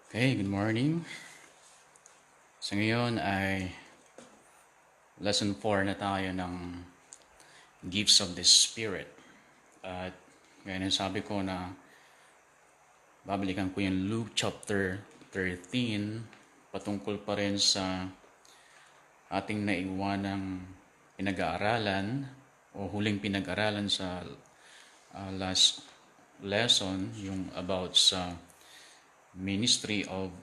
Okay, good morning. Sa ngayon ay lesson 4 na tayo ng Gifts of the Spirit. At ngayon sabi ko na babalikan ko yung Luke chapter 13 patungkol pa rin sa ating naiwanang pinag-aaralan o huling pinag-aaralan sa last lesson, yung about sa ministry of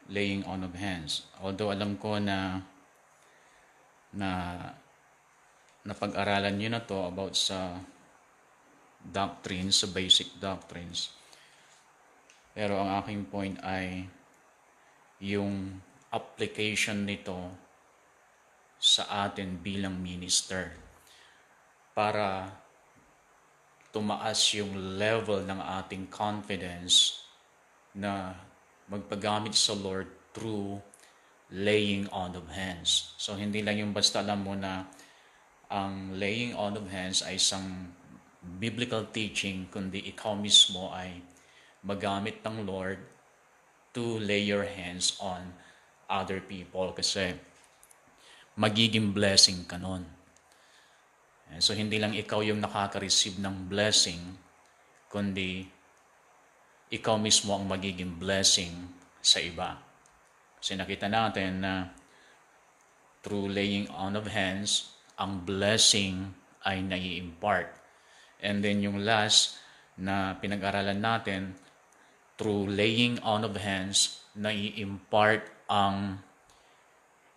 laying on of hands. Although alam ko na napag-aralan nyo na to about sa doctrines, sa basic doctrines. Pero ang aking point ay yung application nito sa atin bilang minister para tumaas yung level ng ating confidence na magpagamit sa Lord through laying on of hands. So hindi lang yung basta alam mo na ang laying on of hands ay isang biblical teaching, kundi ikaw mismo ay magamit ng Lord to lay your hands on other people kasi magiging blessing ka nun. And so hindi lang ikaw yung nakaka-receive ng blessing, kundi ikaw mismo ang magiging blessing sa iba. Kasi nakita natin na through laying on of hands, ang blessing ay nai-impart. And then yung last na pinag-aralan natin, through laying on of hands, nai-impart ang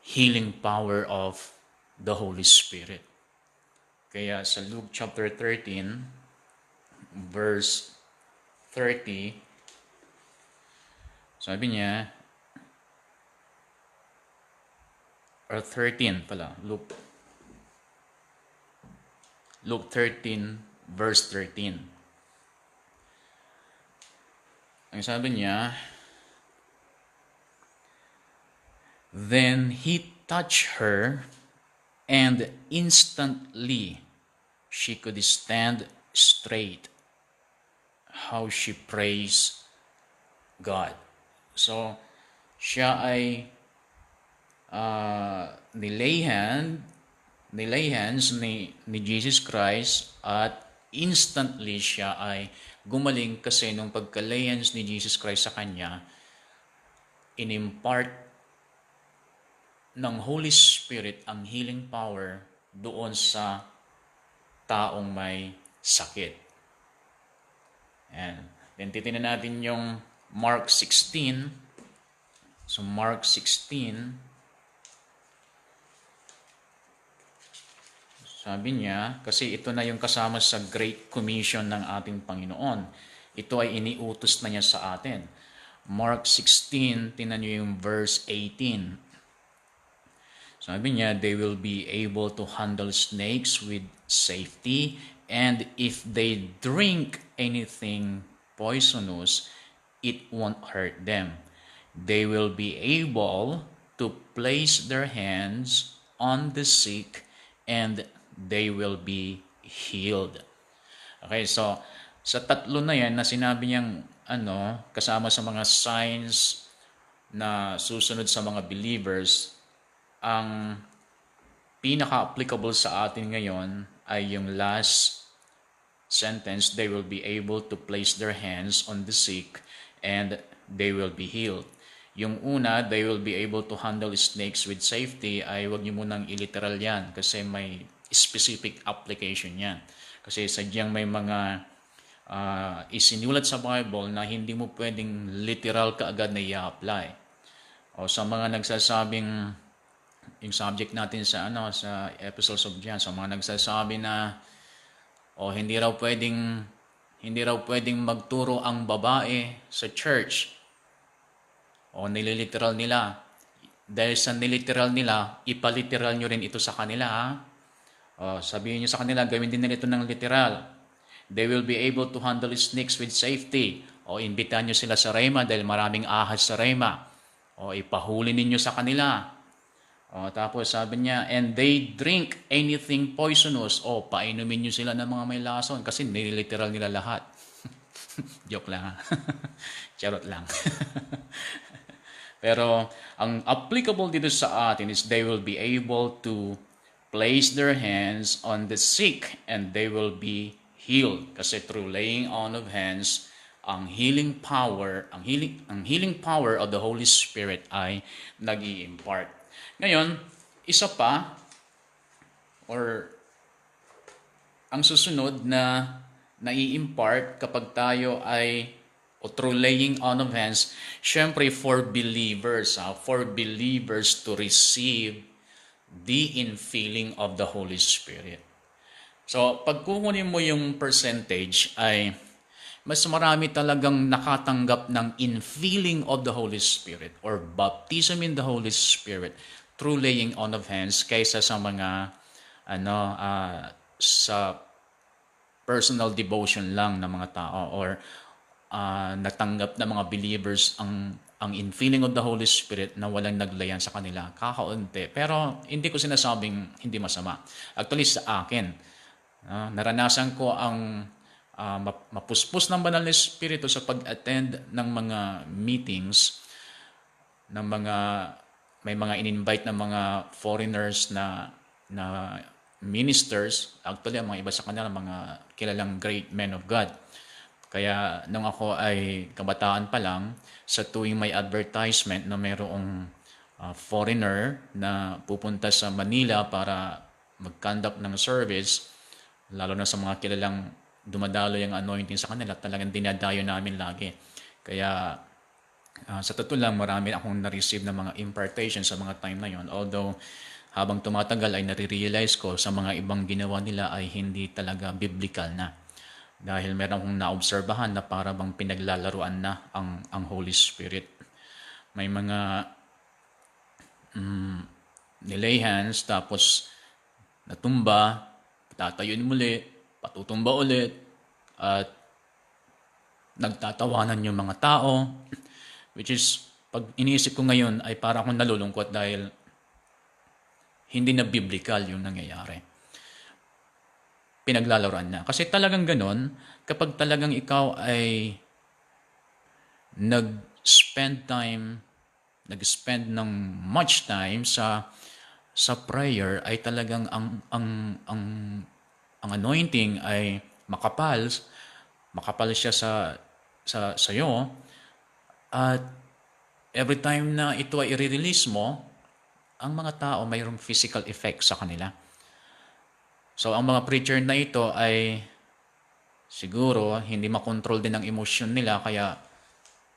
healing power of the Holy Spirit. Kaya sa Luke chapter 13, verse 30, sabi niya, or 13 pala, Luke 13, verse 13. Ang sabi niya, then he touched her, and instantly she could stand straight. How she praised God. So, siya ay nilay hands ni Jesus Christ at instantly siya ay gumaling kasi nung pagka-lay hands ni Jesus Christ sa kanya, in-impart ng Holy Spirit ang healing power doon sa taong may sakit. And then titingnan natin yung Mark 16. So Mark 16, sabi niya, kasi ito na yung kasama sa Great Commission ng ating Panginoon. Ito ay iniutos na niya sa atin. Mark 16, tingnan niyo yung verse 18. Sabi niya, they will be able to handle snakes with safety, and if they drink anything poisonous, it won't hurt them. They will be able to place their hands on the sick, and they will be healed. Okay, so sa tatlo na yan na sinabi niyang kasama sa mga signs na susunod sa mga believers, ang pinaka-applicable sa atin ngayon ay yung last sentence, they will be able to place their hands on the sick and they will be healed. Yung una, they will be able to handle snakes with safety, ay wag niyo munang iliteral yan kasi may specific application yan. Kasi sadyang may mga isinulat sa Bible na hindi mo pwedeng literal kaagad na i-apply. O sa mga nagsasabing, yung subject natin sa sa Epistles of John, sa mga nagsasabi na hindi raw pwedeng magturo ang babae sa church. Nililiteral nila. Dahil sa niliteral nila, ipaliteral nyo rin ito sa kanila, ha? Sabihin nyo sa kanila, gawin din nila ito ng literal. They will be able to handle snakes with safety. Imbitahan nyo sila sa Rema dahil maraming ahas sa Rema. Ipahuli ninyo sa kanila. Tapos sabi niya, and they drink anything poisonous. Painumin nyo sila ng mga may lason kasi niliteral nila lahat. Joke lang, ha? Charot lang. Pero ang applicable dito sa atin is they will be able to place their hands on the sick and they will be healed. Kasi through laying on of hands, ang healing power of the Holy Spirit ay nag-i-impart. Ngayon, isa pa or ang susunod na nai-impart kapag tayo ay o through laying on of hands, syempre for believers to receive the infilling of the Holy Spirit. So, pag kukunin mo yung percentage ay mas marami talagang nakatanggap ng infilling of the Holy Spirit or baptism in the Holy Spirit through laying on of hands kaysa sa mga sa personal devotion lang ng mga tao or natanggap na mga believers ang infilling of the Holy Spirit na walang naglayan sa kanila, kakaunti. Pero hindi ko sinasabing hindi masama. Actually sa akin, naranasan ko ang mapuspos ng banal na Espiritu sa pag-attend ng mga meetings ng may mga in-invite na mga foreigners na ministers. Actually, ang mga iba sa kanila, mga kilalang great men of God. Kaya nung ako ay kabataan pa lang, sa tuwing may advertisement na mayroong foreigner na pupunta sa Manila para mag-conduct ng service, lalo na sa mga kilalang dumadalo yung anointing sa kanila, talagang dinadayo namin lagi. Kaya sa totoo lang, marami akong na-receive na mga impartation sa mga time na yon. Although, habang tumatagal ay nare-realize ko sa mga ibang ginawa nila ay hindi talaga biblical na. Dahil meron akong naobserbahan na para bang pinaglalaruan na ang Holy Spirit. May mga nilay hands, tapos natumba, tatayuin muli, patutumba ulit, at nagtatawanan yung mga tao, which is, pag iniisip ko ngayon, ay para akong nalulungkot dahil hindi na biblical yung nangyayari. Pinaglalaroan na. Kasi talagang ganon, kapag talagang ikaw ay nag-spend ng much time sa prayer, ay talagang ang anointing ay makapal siya sa iyo, at every time na ito ay i-release mo, ang mga tao mayroong physical effect sa kanila. So, ang mga preacher na ito ay siguro hindi makontrol din ang emosyon nila, kaya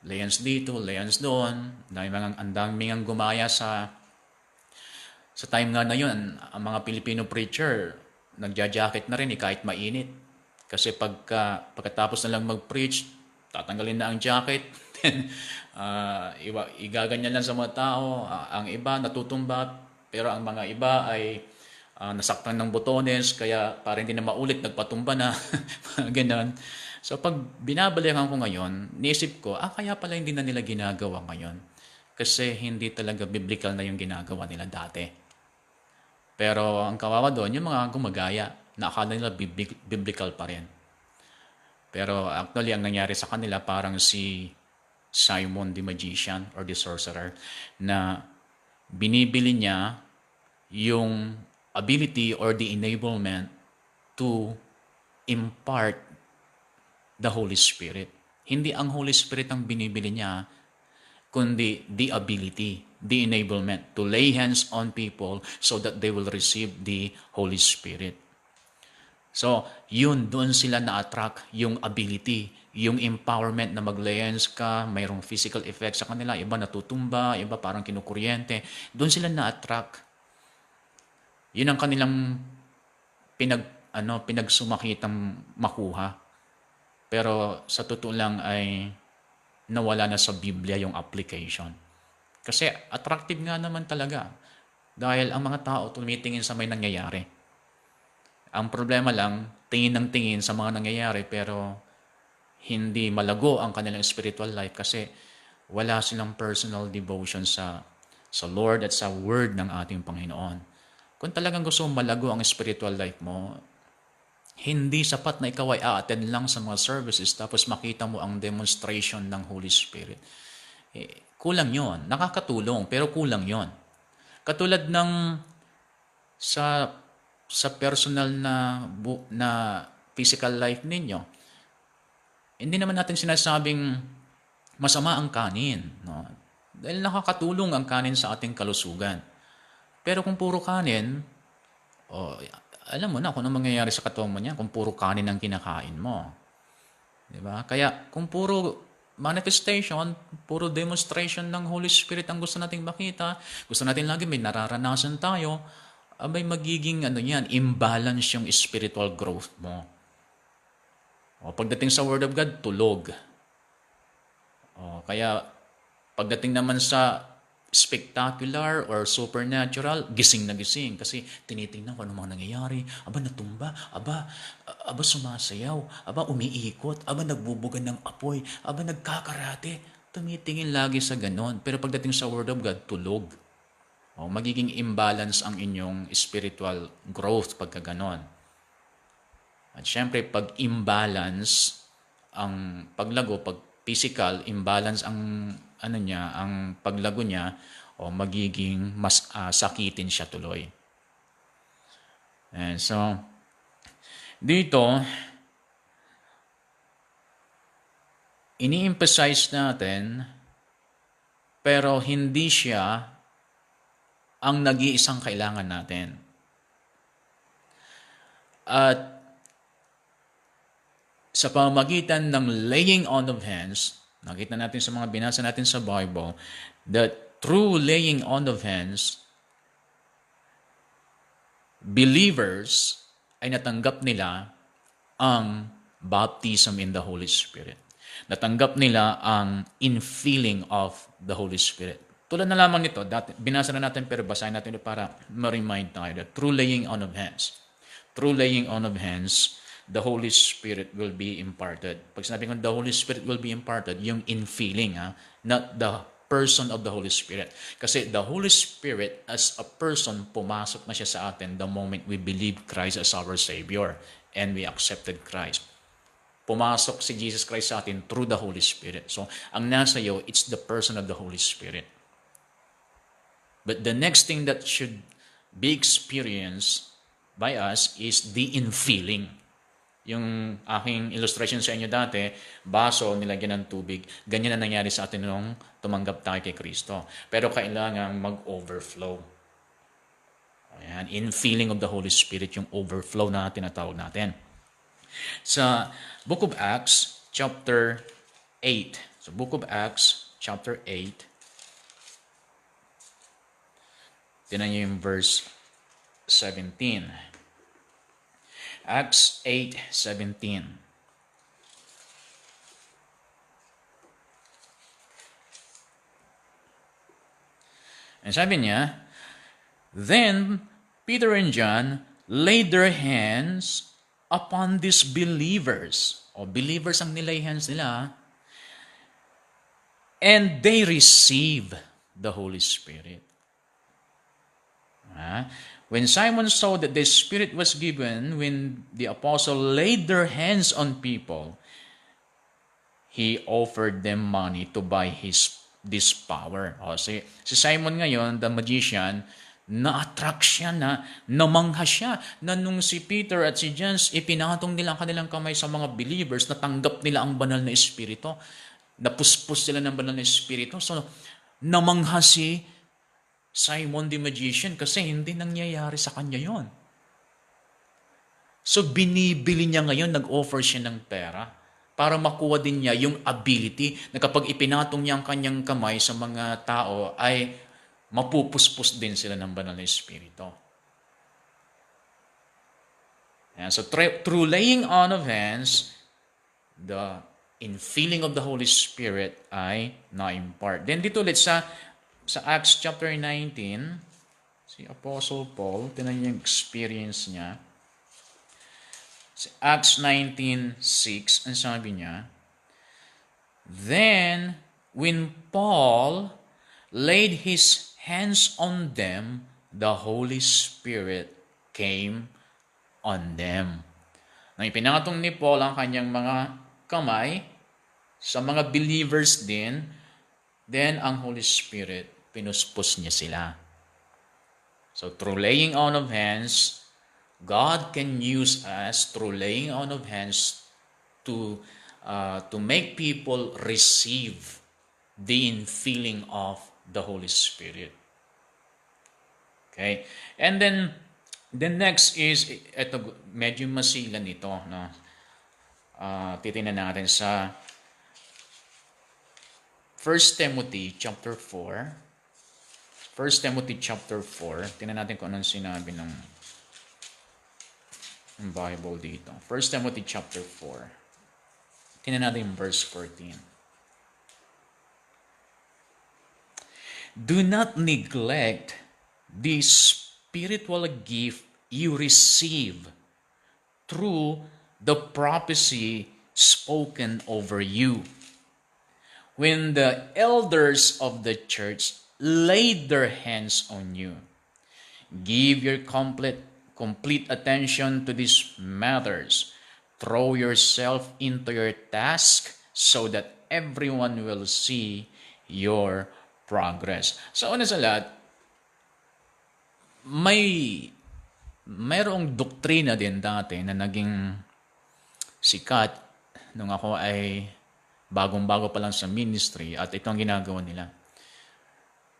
layans dito, layans doon. Ang daming gumaya sa time nga na yun. Ang mga Filipino preacher, nagja-jacket na rin kahit mainit. Kasi pagkatapos na lang mag-preach, tatanggalin na ang jacket. Igaganyan lang sa mga tao. Ang iba natutumba, pero ang mga iba ay nasaktan ng botones, kaya para hindi na maulit, nagpatumba na. Ganon. So pag binabalikan ko ngayon, niisip ko, kaya pala hindi na nila ginagawa ngayon. Kasi hindi talaga biblical na yung ginagawa nila dati. Pero ang kawawa doon, yung mga gumagaya, na akala nila biblical pa rin. Pero actually, ang nangyari sa kanila, parang si Simon the Magician or the Sorcerer, na binibili niya yung ability or the enablement to impart the Holy Spirit. Hindi ang Holy Spirit ang binibili niya, kundi the ability, the enablement to lay hands on people so that they will receive the Holy Spirit. So, doon sila na-attract, yung ability, yung empowerment na mag-lay hands ka, mayroong physical effect sa kanila, iba natutumba, iba parang kinukuryente. Doon sila na-attract. Yun ang kanilang pinagsumakitang makuha. Pero sa totoo lang ay nawala na sa Biblia yung application. Kasi attractive nga naman talaga. Dahil ang mga tao tumitingin sa may nangyayari. Ang problema lang, tingin ng tingin sa mga nangyayari, pero hindi malago ang kanilang spiritual life kasi wala silang personal devotion sa Lord at sa Word ng ating Panginoon. Kung talagang gusto mong malago ang spiritual life mo, hindi sapat na ikaw ay attend lang sa mga services tapos makita mo ang demonstration ng Holy Spirit. kulang yon. Nakakatulong, pero kulang yon. Katulad ng sa personal na physical life ninyo, hindi naman natin sinasabing masama ang kanin, no? Dahil nakakatulong ang kanin sa ating kalusugan. Pero kung puro kanin, alam mo na kung ano mangyayari sa katawan mo niya kung puro kanin ang kinakain mo. Diba? Kaya kung puro manifestation, puro demonstration ng Holy Spirit ang gusto nating makita, gusto natin lagi may nararanasan tayo, abay magiging imbalance yung spiritual growth mo. Pagdating sa Word of God, tulog. Kaya pagdating naman sa spectacular or supernatural, gising na gising. Kasi tinitingnan ko ano mga nangyayari. Aba, natumba. Aba, sumasayaw. Aba, umiikot. Aba, nagbubugan ng apoy. Aba, nagkakarate. Tumitingin lagi sa ganon. Pero pagdating sa Word of God, tulog. Magiging imbalance ang inyong spiritual growth pagka ganon. At syempre, pag imbalance, ang paglago, pag physical, imbalance ang ang paglago niya, magiging mas sakitin siya tuloy. And so, dito, ini-emphasize natin, pero hindi siya ang nag-iisang kailangan natin. At sa pamamagitan ng laying on of hands, nakita natin sa mga binasa natin sa Bible, that through laying on of hands, believers ay natanggap nila ang baptism in the Holy Spirit. Natanggap nila ang infilling of the Holy Spirit. Tulad na lamang nito, binasa na natin pero basahin natin para ma-remind tayo that through laying on of hands, the Holy Spirit will be imparted. Pag sinabi ko, the Holy Spirit will be imparted, yung infilling, not the person of the Holy Spirit. Kasi the Holy Spirit as a person, pumasok na siya sa atin the moment we believe Christ as our Savior and we accepted Christ. Pumasok si Jesus Christ sa atin through the Holy Spirit. So, ang nasa iyo, it's the person of the Holy Spirit. But the next thing that should be experienced by us is the infilling. Yung aking illustration sa inyo dati, baso, nilagyan ng tubig, ganyan na nangyari sa atin nung tumanggap tayo kay Kristo. Pero kailangan mag-overflow. Ayan, infilling of the Holy Spirit, yung overflow na tinatawag natin. Sa Book of Acts, chapter 8. So, Book of Acts, chapter 8. Tinan niyo yung verse 17. Acts 8:17. And sabi niya, then Peter and John laid their hands upon these believers. Believers ang nilay hands nila. And they receive the Holy Spirit. When Simon saw that the Spirit was given, when the apostle laid their hands on people, he offered them money to buy this power. Si Simon ngayon, the magician, na-attract siya, namangha siya, na nung si Peter at si John, ipinatong nila ang kanilang kamay sa mga believers, natanggap nila ang banal na Espiritu, napuspos sila ng banal na Espiritu. So, namangha si Simon the magician kasi hindi nangyayari sa kanya yon. So, binibili niya ngayon, nag-offer siya ng pera para makuha din niya yung ability na kapag ipinatong niya ang kanyang kamay sa mga tao ay mapupuspos din sila ng banal na Espiritu. So, through laying on of hands, the infilling of the Holy Spirit ay na-impart. Then dito ulit sa Acts chapter 19, si Apostle Paul, tinan niyo yung experience niya. Sa Acts 19:6, ang sabi niya, then, when Paul laid his hands on them, the Holy Spirit came on them. Nang ipinatong ni Paul ang kanyang mga kamay sa mga believers din, Then, ang Holy Spirit, pinuspos niya sila. So, through laying on of hands, God can use us through laying on of hands to make people receive the infilling of the Holy Spirit. Okay? And then, the next is, ito, medyo masilan ito, no? Titingnan natin sa 1 Timothy chapter 4. 1 Timothy chapter 4. Tingnan natin kung anong sinabi ng Bible dito. 1 Timothy chapter 4. Tingnan natin verse 14. Do not neglect the spiritual gift you receive through the prophecy spoken over you. When the elders of the church laid their hands on you, give your complete attention to these matters. Throw yourself into your task so that everyone will see your progress. So, una sa lahat, mayroong doktrina din dati na naging sikat nung ako ay bagong-bago pa lang sa ministry at ito ang ginagawa nila.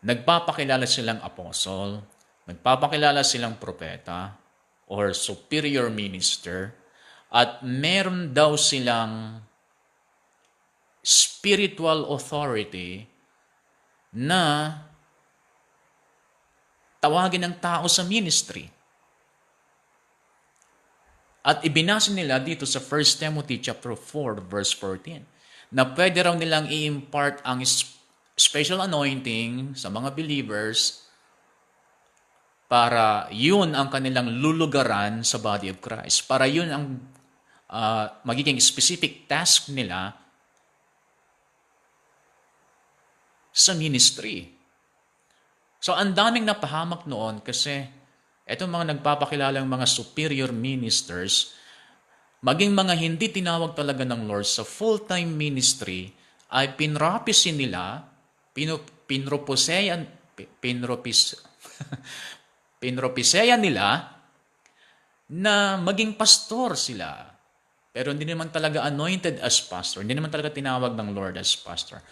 Nagpapakilala silang apostle, nagpapakilala silang propeta or superior minister at meron daw silang spiritual authority na tawagin ng tao sa ministry. At ibinasa nila dito sa 1 Timothy chapter 4 verse 14 na pwede raw nilang i-impart ang special anointing sa mga believers para yun ang kanilang lulugaran sa body of Christ. Para yun ang magiging specific task nila sa ministry. So, ang daming napahamak noon kasi etong mga nagpapakilalang mga superior ministers, maging mga hindi tinawag talaga ng Lord sa full-time ministry, ay pinrapisin nila, pinropiseyan nila na maging pastor sila. Pero hindi naman talaga anointed as pastor, hindi naman talaga tinawag ng Lord as pastor.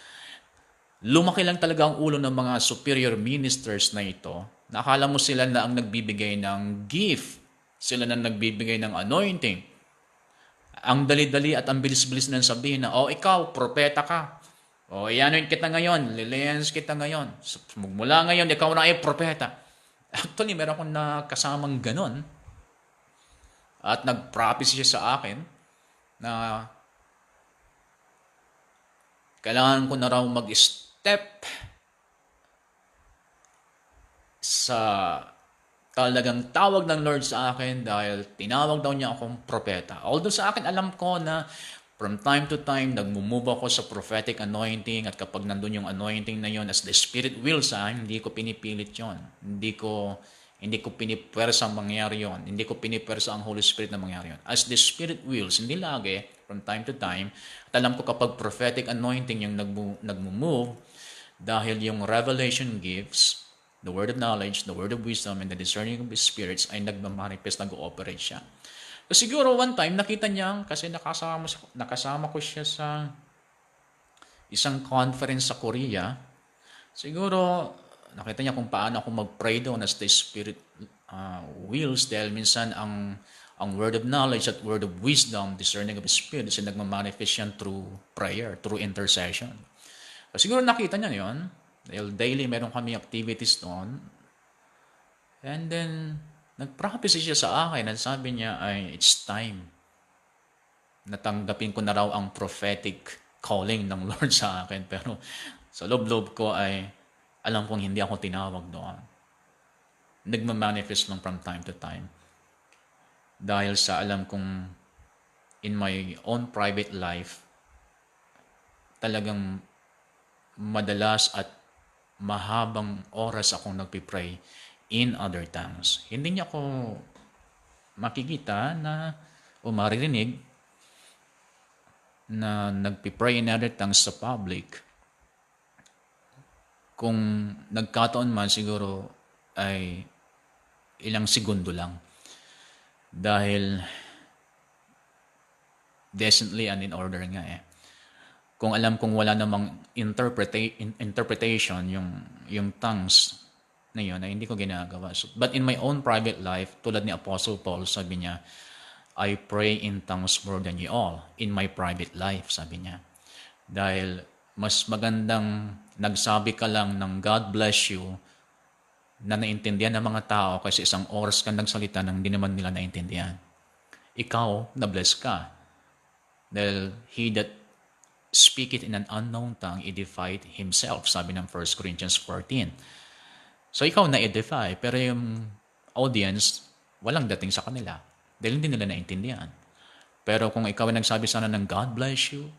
Lumaki lang talaga ang ulo ng mga superior ministers na ito. Nakala mo sila na ang nagbibigay ng gift. Sila na nagbibigay ng anointing. Ang dali-dali at ang bilis-bilis na sabihin na, ikaw, propeta ka. Iyanuin kita ngayon, liliens kita ngayon. Mula ngayon, ikaw na ay propeta. Actually, meron akong nakasamang ganon. At nag-prophecy siya sa akin na kailangan ko na raw mag-step sa talagang tawag ng Lord sa akin dahil tinawag daw niya akong propeta. Although sa akin alam ko na from time to time nagmumove ako sa prophetic anointing at kapag nandun yung anointing na yon as the Spirit wills, hindi ko pinipilit yon. Hindi ko pinipwersa ang mangyari yon. Hindi ko pinipwersa ang Holy Spirit na mangyari yon. As the Spirit wills, hindi lagi, from time to time. At alam ko kapag prophetic anointing yung nagmumove, dahil yung revelation gifts, the word of knowledge, the word of wisdom, and the discerning of the spirits ay nagmamanifest, nag-ooperate siya. So siguro one time, nakita niya, kasi nakasama ko siya sa isang conference sa Korea. Siguro, nakita niya kung paano ako mag-pray doon as the Spirit wills, dahil minsan ang word of knowledge at word of wisdom, discerning of the spirit, ay nagmamanifest yan through prayer, through intercession. So, siguro nakita niya yon. Dahil daily meron kami activities doon. And then, nag-prophecy siya sa akin at sabi niya ay, it's time. Natanggapin ko na raw ang prophetic calling ng Lord sa akin. Pero sa loob-loob ko ay, alam kong hindi ako tinawag doon. Nagmamanifest lang from time to time. Dahil sa alam kong in my own private life, talagang madalas at mahabang oras akong nagpipray in other tongues. Hindi niya ako makikita na o maririnig na nagpipray in other tongues sa public. kung nagkataon man siguro ay ilang segundo lang. Dahil decently and in order nga eh. Kung alam kong wala namang interpretation yung tongues na yun, ay hindi ko ginagawa. So, but in my own private life, tulad ni Apostle Paul, sabi niya, I pray in tongues more than you all in my private life, sabi niya. Dahil mas magandang nagsabi ka lang ng God bless you na naintindihan ng mga tao kasi isang oras ka nagsalita nang hindi naman nila naintindihan. Ikaw, na-bless ka. Dahil he that speaketh in an unknown tongue, edified himself, sabi ng 1 Corinthians 14. So ikaw na-edify, pero yung audience, walang dating sa kanila. Dahil hindi nila naintindihan. Pero kung ikaw ay nagsabi sana ng God bless you,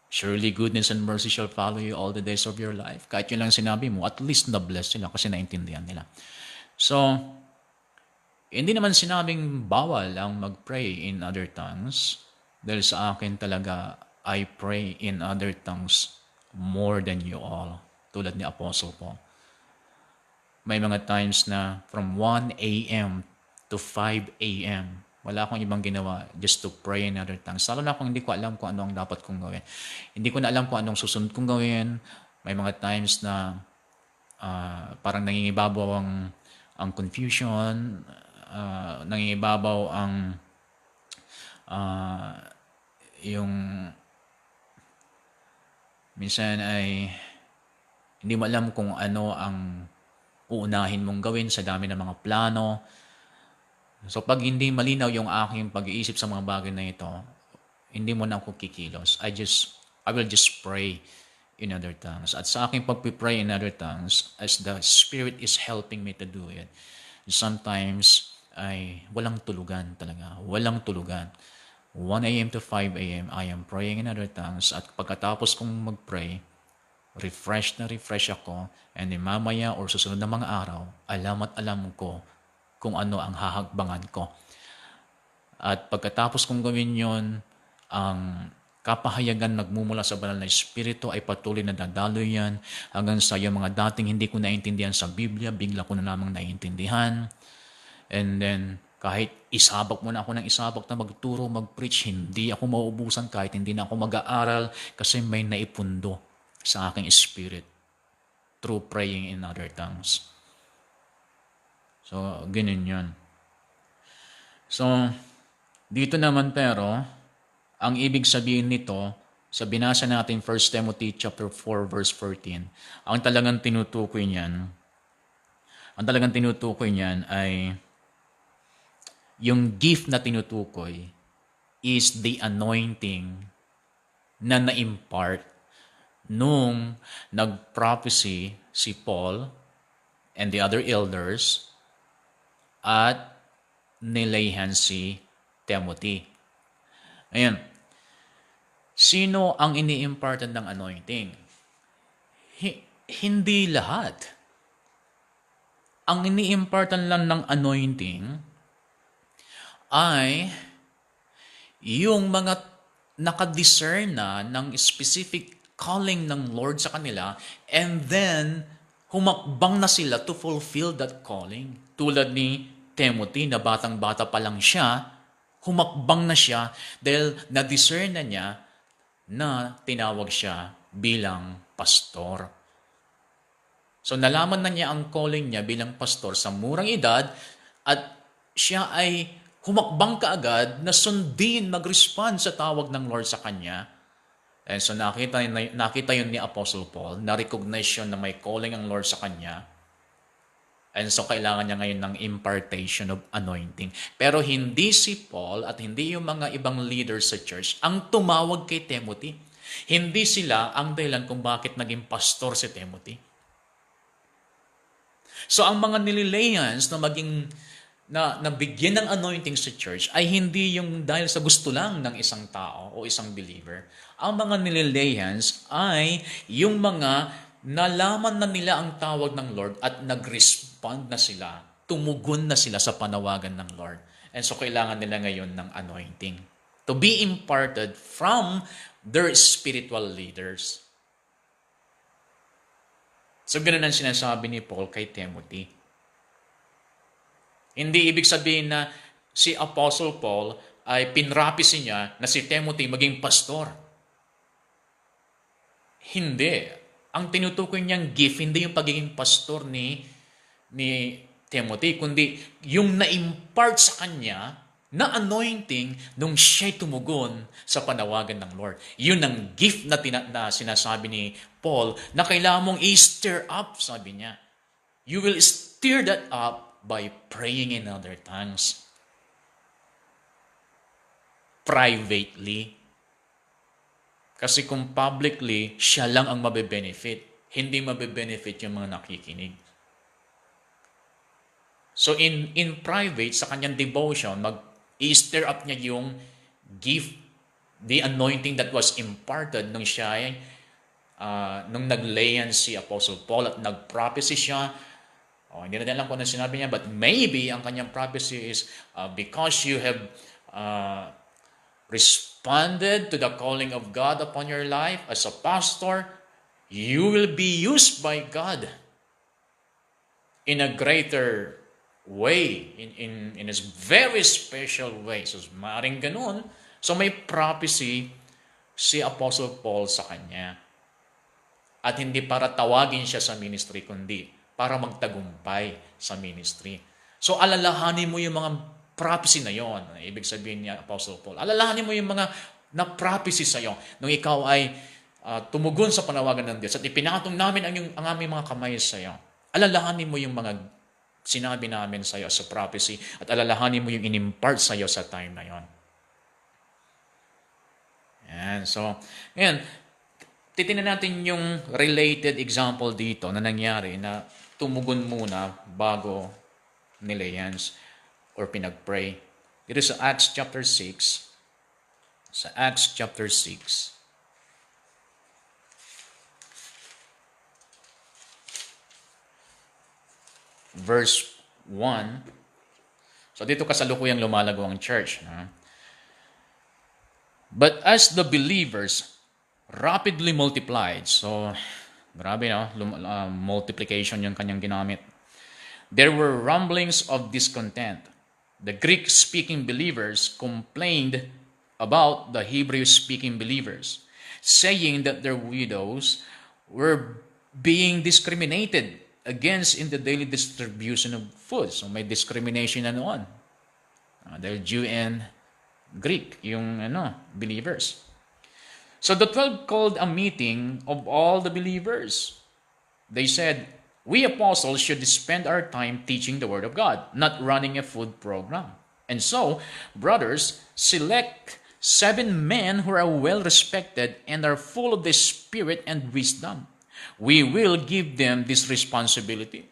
surely goodness and mercy shall follow you all the days of your life. Kahit yun lang sinabi mo, at least na-bless sila kasi naintindihan nila. So, hindi naman sinabing bawal ang mag-pray in other tongues. Dahil sa akin talaga, I pray in other tongues more than you all. Tulad ni Apostle Paul. May mga times na from 1 a.m. to 5 a.m., wala akong ibang ginawa just to pray in other tongues. Lalo na kung hindi ko alam kung ano ang dapat kong gawin. Hindi ko na alam kung anong susunod kong gawin. May mga times na parang nangingibabaw ang confusion, nangingibabaw ang yung minsan ay hindi mo alam kung ano ang uunahin mong gawin sa dami ng mga plano. So pag hindi malinaw yung aking pag-iisip sa mga bagay na ito, hindi mo na ako kikilos. I will just pray in other tongues. At sa aking pag-pray in other tongues, as the Spirit is helping me to do it, sometimes ay walang tulugan talaga. Walang tulugan. 1 a.m. to 5 a.m., I am praying in other tongues. At pagkatapos kong mag-pray, refresh ako. And then mamaya or susunod na mga araw, alam ko kung ano ang hahagbangan ko. At pagkatapos kong gawin yon, ang kapahayagan nagmumula sa banal na Espiritu ay patuloy na dadaloy yan hanggang sa yung mga dating hindi ko naintindihan sa Biblia, bigla ko na namang naintindihan. And then, kahit isabak mo na ako ng isabak na magturo, mag-preach, hindi ako mauubusan kahit hindi na ako mag-aaral kasi may naipundo sa aking spirit through praying in other tongues. So, ganun yun. So, dito naman pero, ang ibig sabihin nito, sa binasa natin 1 Timothy chapter 4 verse 14, ang talagang tinutukoy niyan ay yung gift na tinutukoy is the anointing na na-impart nung nag-prophecy si Paul and the other elders at nilayhan si Timothy. Ayan. Sino ang ini-impartan ng anointing? Hindi lahat. Ang ini-impartan lang ng anointing ay yung mga nakadiscern na ng specific calling ng Lord sa kanila and then humakbang na sila to fulfill that calling. Tulad ni Timothy na batang-bata pa lang siya, humakbang na siya dahil na-discern na niya na tinawag siya bilang pastor. So nalaman na niya ang calling niya bilang pastor sa murang edad at siya ay humakbang kaagad na sundin, mag-respond sa tawag ng Lord sa kanya. And so nakita yun ni Apostle Paul, na-recognize yun na may calling ang Lord sa kanya. And so kailangan niya ngayon ng impartation of anointing. Pero hindi si Paul at hindi yung mga ibang leaders sa church ang tumawag kay Timothy. Hindi sila ang dahilan kung bakit naging pastor si Timothy. So ang mga nililayans na bigyan ng anointing sa church ay hindi yung dahil sa gusto lang ng isang tao o isang believer. Ang mga nililayans ay yung mga nalaman na nila ang tawag ng Lord at nag-respond na sila, tumugon na sila sa panawagan ng Lord. And so kailangan nila ngayon ng anointing to be imparted from their spiritual leaders. So, ganun ang sinasabi ni Paul kay Timothy. Hindi ibig sabihin na si Apostle Paul ay pinrapisi niya na si Timothy maging pastor. Hindi. Ang tinutukoy niyang gift, hindi yung pagiging pastor ni Timothy, kundi yung na-impart sa kanya na anointing nung siya'y tumugon sa panawagan ng Lord. Yun ang gift na sinasabi ni Paul na kailangan mong i-stir up, sabi niya. You will stir that up by praying in other tongues. Privately. Kasi kung publicly, siya lang ang mabe-benefit. Hindi mabe-benefit yung mga nakikinig. So in private, sa kanyang devotion, mag-i-stir up niya yung gift, the anointing that was imparted nung siya ay, nung naglayan si Apostle Paul at nag-prophecy siya. Hindi natin alam kung ano sinabi niya, but maybe ang kanyang prophecy is because you have responded to the calling of God upon your life as a pastor, you will be used by God in a greater way, in a very special way. So, maaaring ganun. So, may prophecy si Apostle Paul sa kanya. At hindi para tawagin siya sa ministry, kundi para magtagumpay sa ministry. So, alalahanin mo yung mga prophecy na yon. Ibig sabihin niya, Apostle Paul, alalahanin mo yung mga na-prophecy sa iyo nung ikaw ay tumugon sa panawagan ng Diyos at ipinatong namin ang aming mga kamay sa iyo. Alalahanin mo yung mga sinabi namin sa iyo sa prophecy at alalahanin mo yung inimpart sa iyo sa time na yon. Yan. So, ngayon, titingnan natin yung related example dito na nangyari na tumugon muna bago nilayans or pinag-pray. Dito sa Acts chapter 6. Sa Acts chapter 6. Verse 1. So dito kasalukuyang lumalago ang church. But as the believers rapidly multiplied, so grabe no, multiplication yung kanyang ginamit. There were rumblings of discontent. The Greek-speaking believers complained about the Hebrew-speaking believers, saying that their widows were being discriminated against in the daily distribution of food. So may discrimination na noon. Dahil Jew and Greek, yung believers. So the 12 called a meeting of all the believers. They said, we apostles should spend our time teaching the Word of God, not running a food program. And so, brothers, select 7 men who are well respected and are full of the Spirit and wisdom. We will give them this responsibility.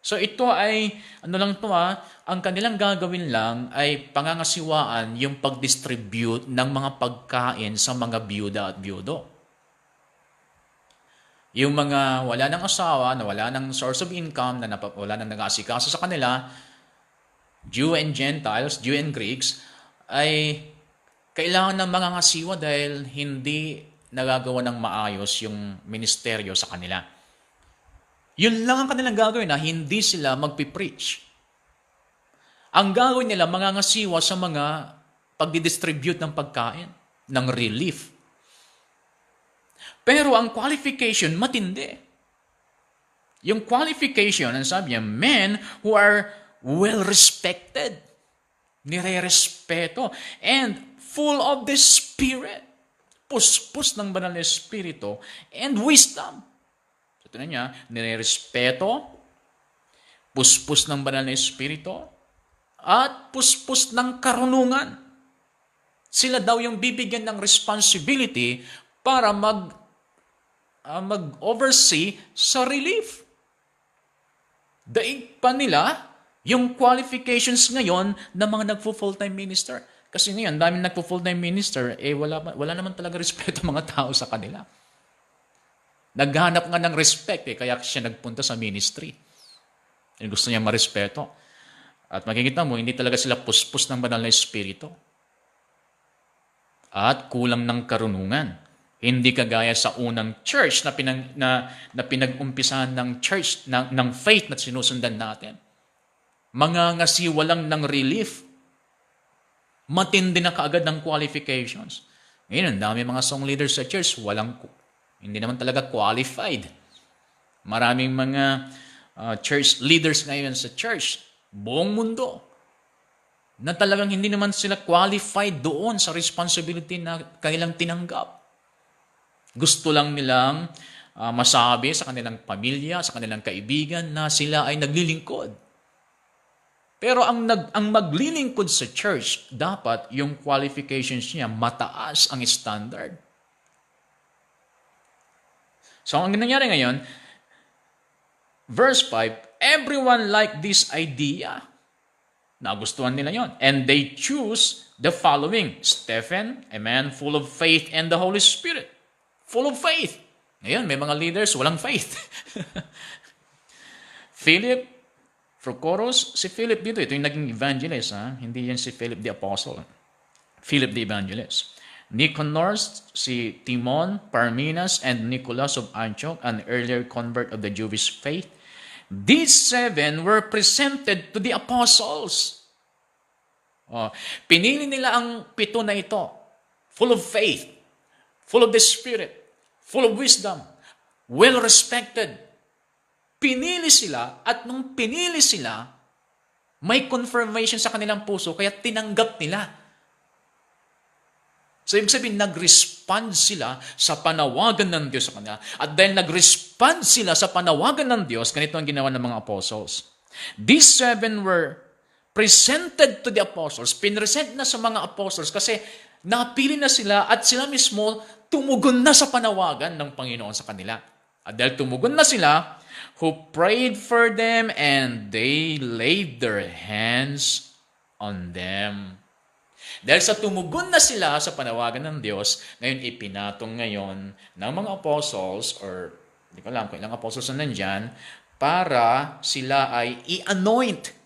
So ito ay, ang kanilang gagawin lang ay pangangasiwaan yung pag-distribute ng mga pagkain sa mga byuda at byudo. Yung mga wala ng asawa, na wala ng source of income, na wala ng nag-aasikaso sa kanila, Jew and Gentiles, Jew and Greeks, ay kailangan ng mga ngasiwa dahil hindi nagagawa ng maayos yung ministeryo sa kanila. Yun lang ang kanilang gagawin na hindi sila magpipreach. Ang gagawin nila, mga ngasiwa sa mga pagdidistribute ng pagkain, ng relief. Pero ang qualification, matindi. Yung qualification, ang sabi niya, men who are well-respected, nire-respeto, and full of the Spirit, puspos ng banal na Espiritu, and wisdom. So, ito na niya, nire-respeto, puspos ng banal na Espiritu, at puspos ng karunungan. Sila daw yung bibigyan ng responsibility para mag-oversee sa relief. Daig pa nila yung qualifications ngayon ng mga nagpo-full-time minister. Kasi ngayon, daming nagpo-full-time minister, wala naman talaga respeto mga tao sa kanila. Naghanap nga ng respect, kaya siya nagpunta sa ministry. Gusto niya marespeto. At makikita mo, hindi talaga sila puspos ng banal na Espiritu. At kulang ng karunungan. Hindi kagaya sa unang church na pinag-umpisahan ng church ng faith na sinusundan natin. Mga ngasiwalang ng relief. Matindi na kaagad ng qualifications. Ngayon, ang dami mga song leaders sa church, hindi naman talaga qualified. Maraming mga church leaders ngayon sa church, buong mundo, na talagang hindi naman sila qualified doon sa responsibility na kanilang tinanggap. Gusto lang nilang masabi sa kanilang pamilya, sa kanilang kaibigan na sila ay naglilingkod. Pero ang maglilingkod sa church, dapat yung qualifications niya mataas ang standard. So ang nangyari ngayon, verse 5, everyone liked this idea. Nagustuhan nila yon. And they choose the following. Stephen, a man full of faith and the Holy Spirit. Full of faith. Ngayon, may mga leaders walang faith. Philip, Prochorus, si Philip dito, ito yung naging evangelist. Hindi yan si Philip the Apostle. Philip the Evangelist. Nicanor, si Timon, Parmenas, and Nicholas of Antioch, an earlier convert of the Jewish faith. These 7 were presented to the apostles. Pinili nila ang 7 na ito. Full of faith, full of the Spirit, full of wisdom, well-respected. Pinili sila, at nung pinili sila, may confirmation sa kanilang puso, kaya tinanggap nila. So, ibig sabihin, nag-respond sila sa panawagan ng Diyos sa kanila. At dahil nag-respond sila sa panawagan ng Diyos, ganito ang ginawa ng mga apostles. These 7 were presented to the apostles. Pinresent na sa mga apostles kasi napili na sila at sila mismo tumugon na sa panawagan ng Panginoon sa kanila. At dahil tumugon na sila, who prayed for them and they laid their hands on them. Dahil sa tumugon na sila sa panawagan ng Diyos, ngayon ipinatong ngayon ng mga apostles, or hindi ko alam kung ilang apostles na nandyan, para sila ay i-anoint,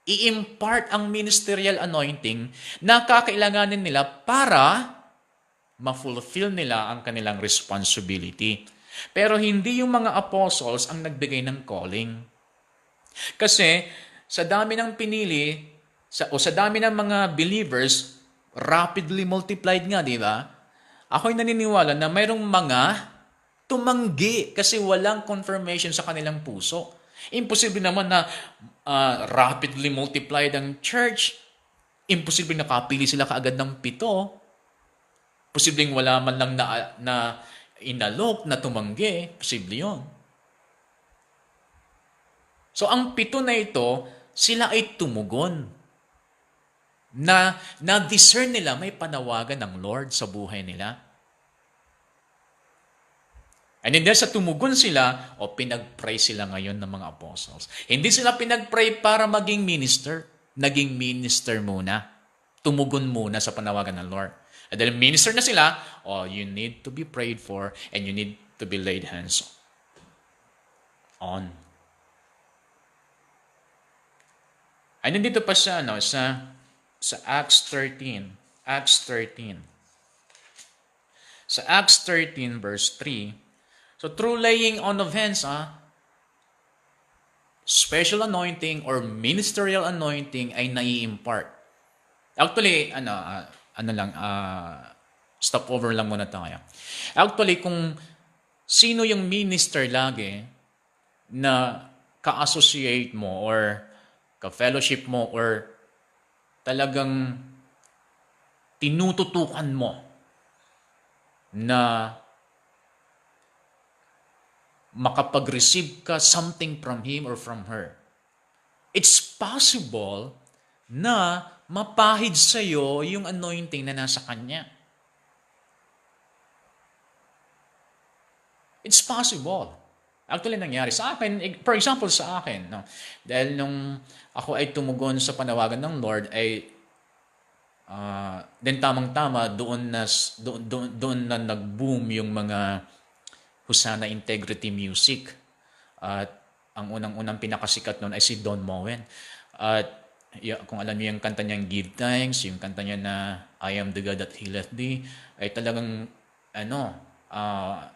i-impart ang ministerial anointing na kakailanganin nila para ma-fulfill nila ang kanilang responsibility. Pero hindi yung mga apostles ang nagbigay ng calling. Kasi sa dami ng pinili, sa dami ng mga believers, rapidly multiplied nga, di ba? Ako'y naniniwala na mayroong mga tumanggi kasi walang confirmation sa kanilang puso. Imposible naman na rapidly multiplied ang church. Imposible nakapili sila kaagad ng 7. Posibleng wala man lang na inalok, na tumanggi. Posible yun. So, ang 7 na ito, sila ay tumugon. Na-discern nila may panawagan ng Lord sa buhay nila. And then sa tumugon sila, pinag-pray sila ngayon ng mga apostles. Hindi sila pinag-pray para maging minister. Naging minister muna. Tumugon muna sa panawagan ng Lord. At dahil minister na sila, you need to be prayed for and you need to be laid hands on. And then dito pa sa Acts 13. Acts 13. Sa Acts 13 verse 3, so through laying on of hands, special anointing or ministerial anointing ay nai-impart. Actually, stop over lang muna tayo. Actually, kung sino yung minister lagi na ka-associate mo or ka-fellowship mo or talagang tinututukan mo na makapag-receive ka something from him or from her, it's possible na mapahid sa'yo yung anointing na nasa kanya. It's possible. Actually, nangyari sa akin, for example, sa akin, dahil nung ako ay tumugon sa panawagan ng Lord, ay then tamang-tama, doon na nag-boom yung mga Hosanna Integrity Music. At ang unang-unang pinakasikat noon ay si Don Moen. At kung alam niyo yung kanta niyang Give Thanks, yung kanta niya na I Am the God That Healeth Thee, ay talagang ah,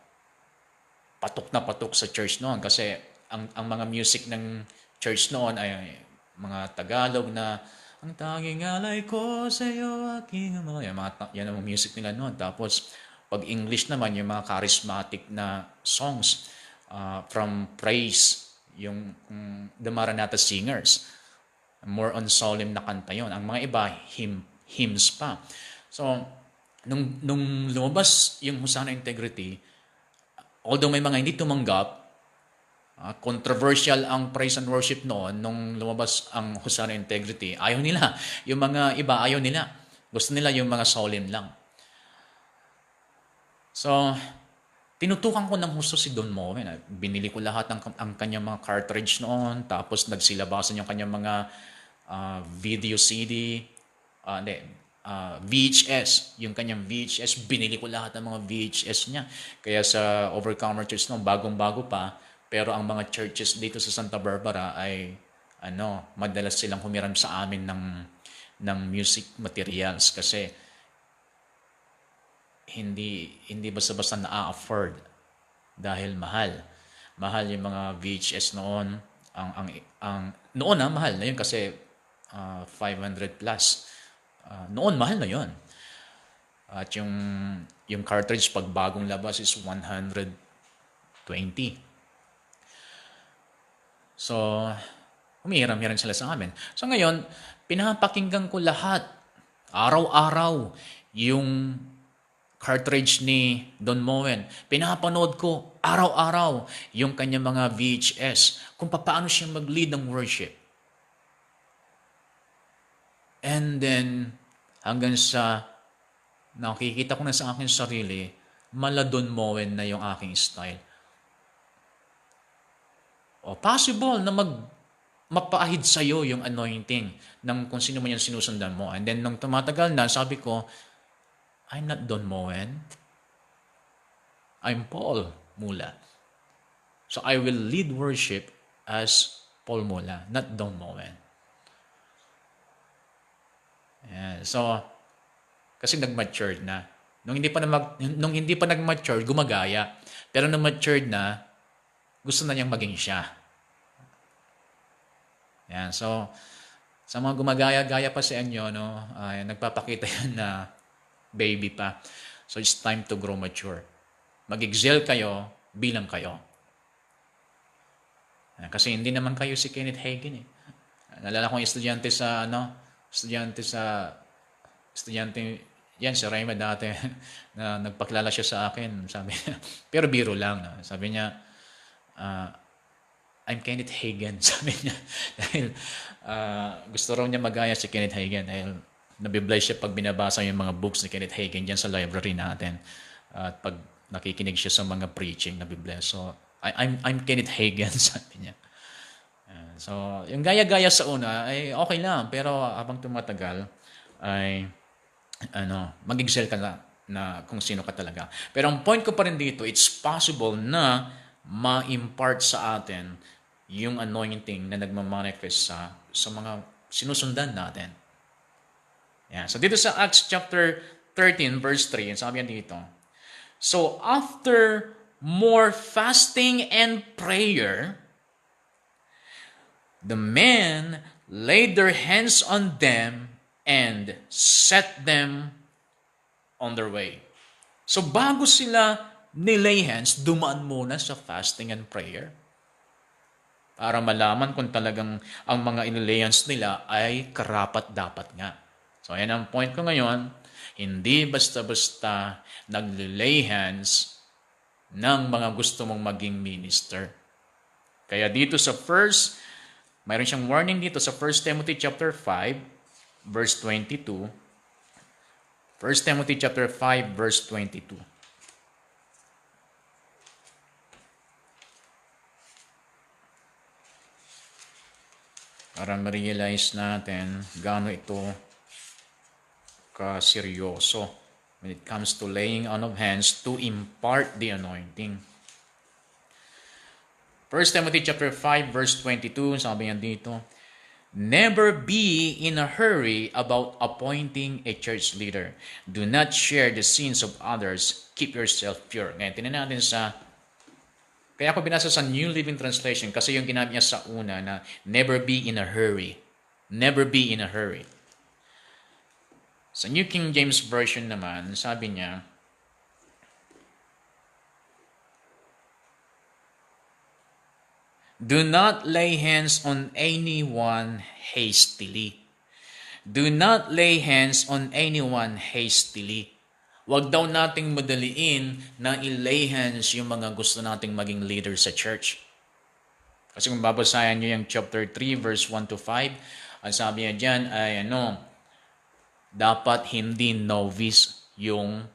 patok na patok sa church noon kasi ang mga music ng church noon ay mga Tagalog na ang tanging alay ko sa iyo aking mga yan ang music nila noon. Tapos pag English naman yung mga charismatic na songs from praise yung the Maranatha singers, more on solemn na kanta yon. Ang mga iba hymns pa. So nung lumabas yung Hosanna Integrity, although may mga hindi tumanggap, controversial ang praise and worship noon nung lumabas ang Hosanna Integrity. Ayaw nila. Yung mga iba, ayaw nila. Gusto nila yung mga solemn lang. So, tinutukan ko ng husto si Don Moen. Binili ko lahat ang kanyang mga cartridge noon. Tapos nagsilabasan yung kanyang mga video CD. VHS. Yung kanyang VHS. Binili ko lahat ng mga VHS niya. Kaya sa Overcomer Church noon, bagong-bago pa. Pero ang mga churches dito sa Santa Barbara ay madalas silang humiram sa amin ng music materials kasi hindi basta-basta na-afford dahil mahal. Mahal yung mga VHS noon. Noon mahal na yun kasi 500 plus. Noon mahal na yun. At yung cartridge pag bagong labas is 120. So, humihiram-hiram sila sa amin. So ngayon, pinapakinggan ko lahat, araw-araw, yung cartridge ni Don Moen. Pinapanood ko araw-araw yung kanyang mga VHS kung paano siya mag-lead ng worship. And then, hanggang sa nakikita ko na sa aking sarili, mala Don Moen na yung aking style. Possible na mapaahid sa'yo yung anointing ng kung sino man yung sinusundan mo. And then, nung tumatagal na, sabi ko, I'm not Don Moen. I'm Paul Mula. So, I will lead worship as Paul Mula, not Don Moen. Yeah. So, kasi nag-matured na. Nung hindi pa nag-mature, gumagaya. Pero nung matured na, gusto na niyang maging siya. Yan. So, sa mga gumagaya-gaya pa sa inyo, nagpapakita yan na baby pa. So, it's time to grow mature. Mag-excel kayo bilang kayo. Kasi hindi naman kayo si Kenneth Hagin. Nalala kong estudyante yan, si Raymond dati, na nagpakilala siya sa akin. Sabi niya, pero biro lang. No? Sabi niya, I'm Kenneth Hagin, sabi niya. Dahil gusto raw niya magaya si Kenneth Hagin dahil nabibless siya pag binabasa yung mga books ni Kenneth Hagin dyan sa library natin. At pag nakikinig siya sa mga preaching, nabibless. So, I'm Kenneth Hagin, sabi niya. So, yung gaya-gaya sa una ay okay lang. Pero habang tumatagal, ay mag-excel ka na kung sino ka talaga. Pero ang point ko pa rin dito, it's possible na ma-impart sa atin yung anointing na nagmamanifest sa mga sinusundan natin. Yeah. So dito sa Acts chapter 13 verse 3, sabi yan dito, so after more fasting and prayer, the men laid their hands on them and set them on their way. So bago sila nilay hands, dumaan muna sa fasting and prayer para malaman kung talagang ang mga inilay hands nila ay karapat-dapat nga. So, ayan ang point ko ngayon. Hindi basta-basta naglilay hands ng mga gusto mong maging minister. Kaya dito sa mayroon siyang warning dito sa 1 Timothy chapter 5, verse 22. 1 Timothy chapter 5, verse 22. Para ma-realize natin gaano ito kaseryoso when it comes to laying on of hands to impart the anointing. 1 Timothy chapter 5 verse 22, sabi niya dito, Never be in a hurry about appointing a church leader. Do not share the sins of others. Keep yourself pure. Ngayon, tinan natin kaya ako binasa sa New Living Translation kasi yung ginamit niya sa una na never be in a hurry. Never be in a hurry. Sa New King James Version naman, sabi niya, do not lay hands on anyone hastily. Do not lay hands on anyone hastily. Huwag daw nating madaliin na i-lay hands yung mga gusto nating maging leader sa church. Kasi kung babasahin nyo yung chapter 3 verse 1 to 5, ang sabi niya dyan ay dapat hindi novice yung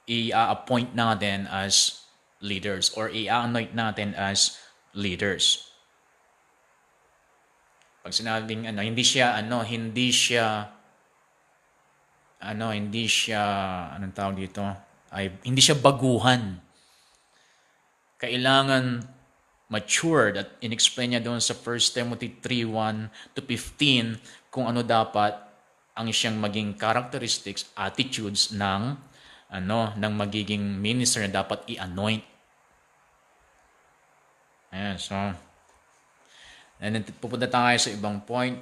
i-appoint natin as leaders or i-anoint natin as leaders. Pag sinabing hindi siya anong tawag dito? Hindi siya baguhan. Kailangan matured at in-explain niya doon sa 1 Timothy 3:1 to 15 kung ano dapat ang siyang maging characteristics, attitudes ng magiging minister na dapat i-anoint. Ayan, so and then pupunta tayo sa ibang point.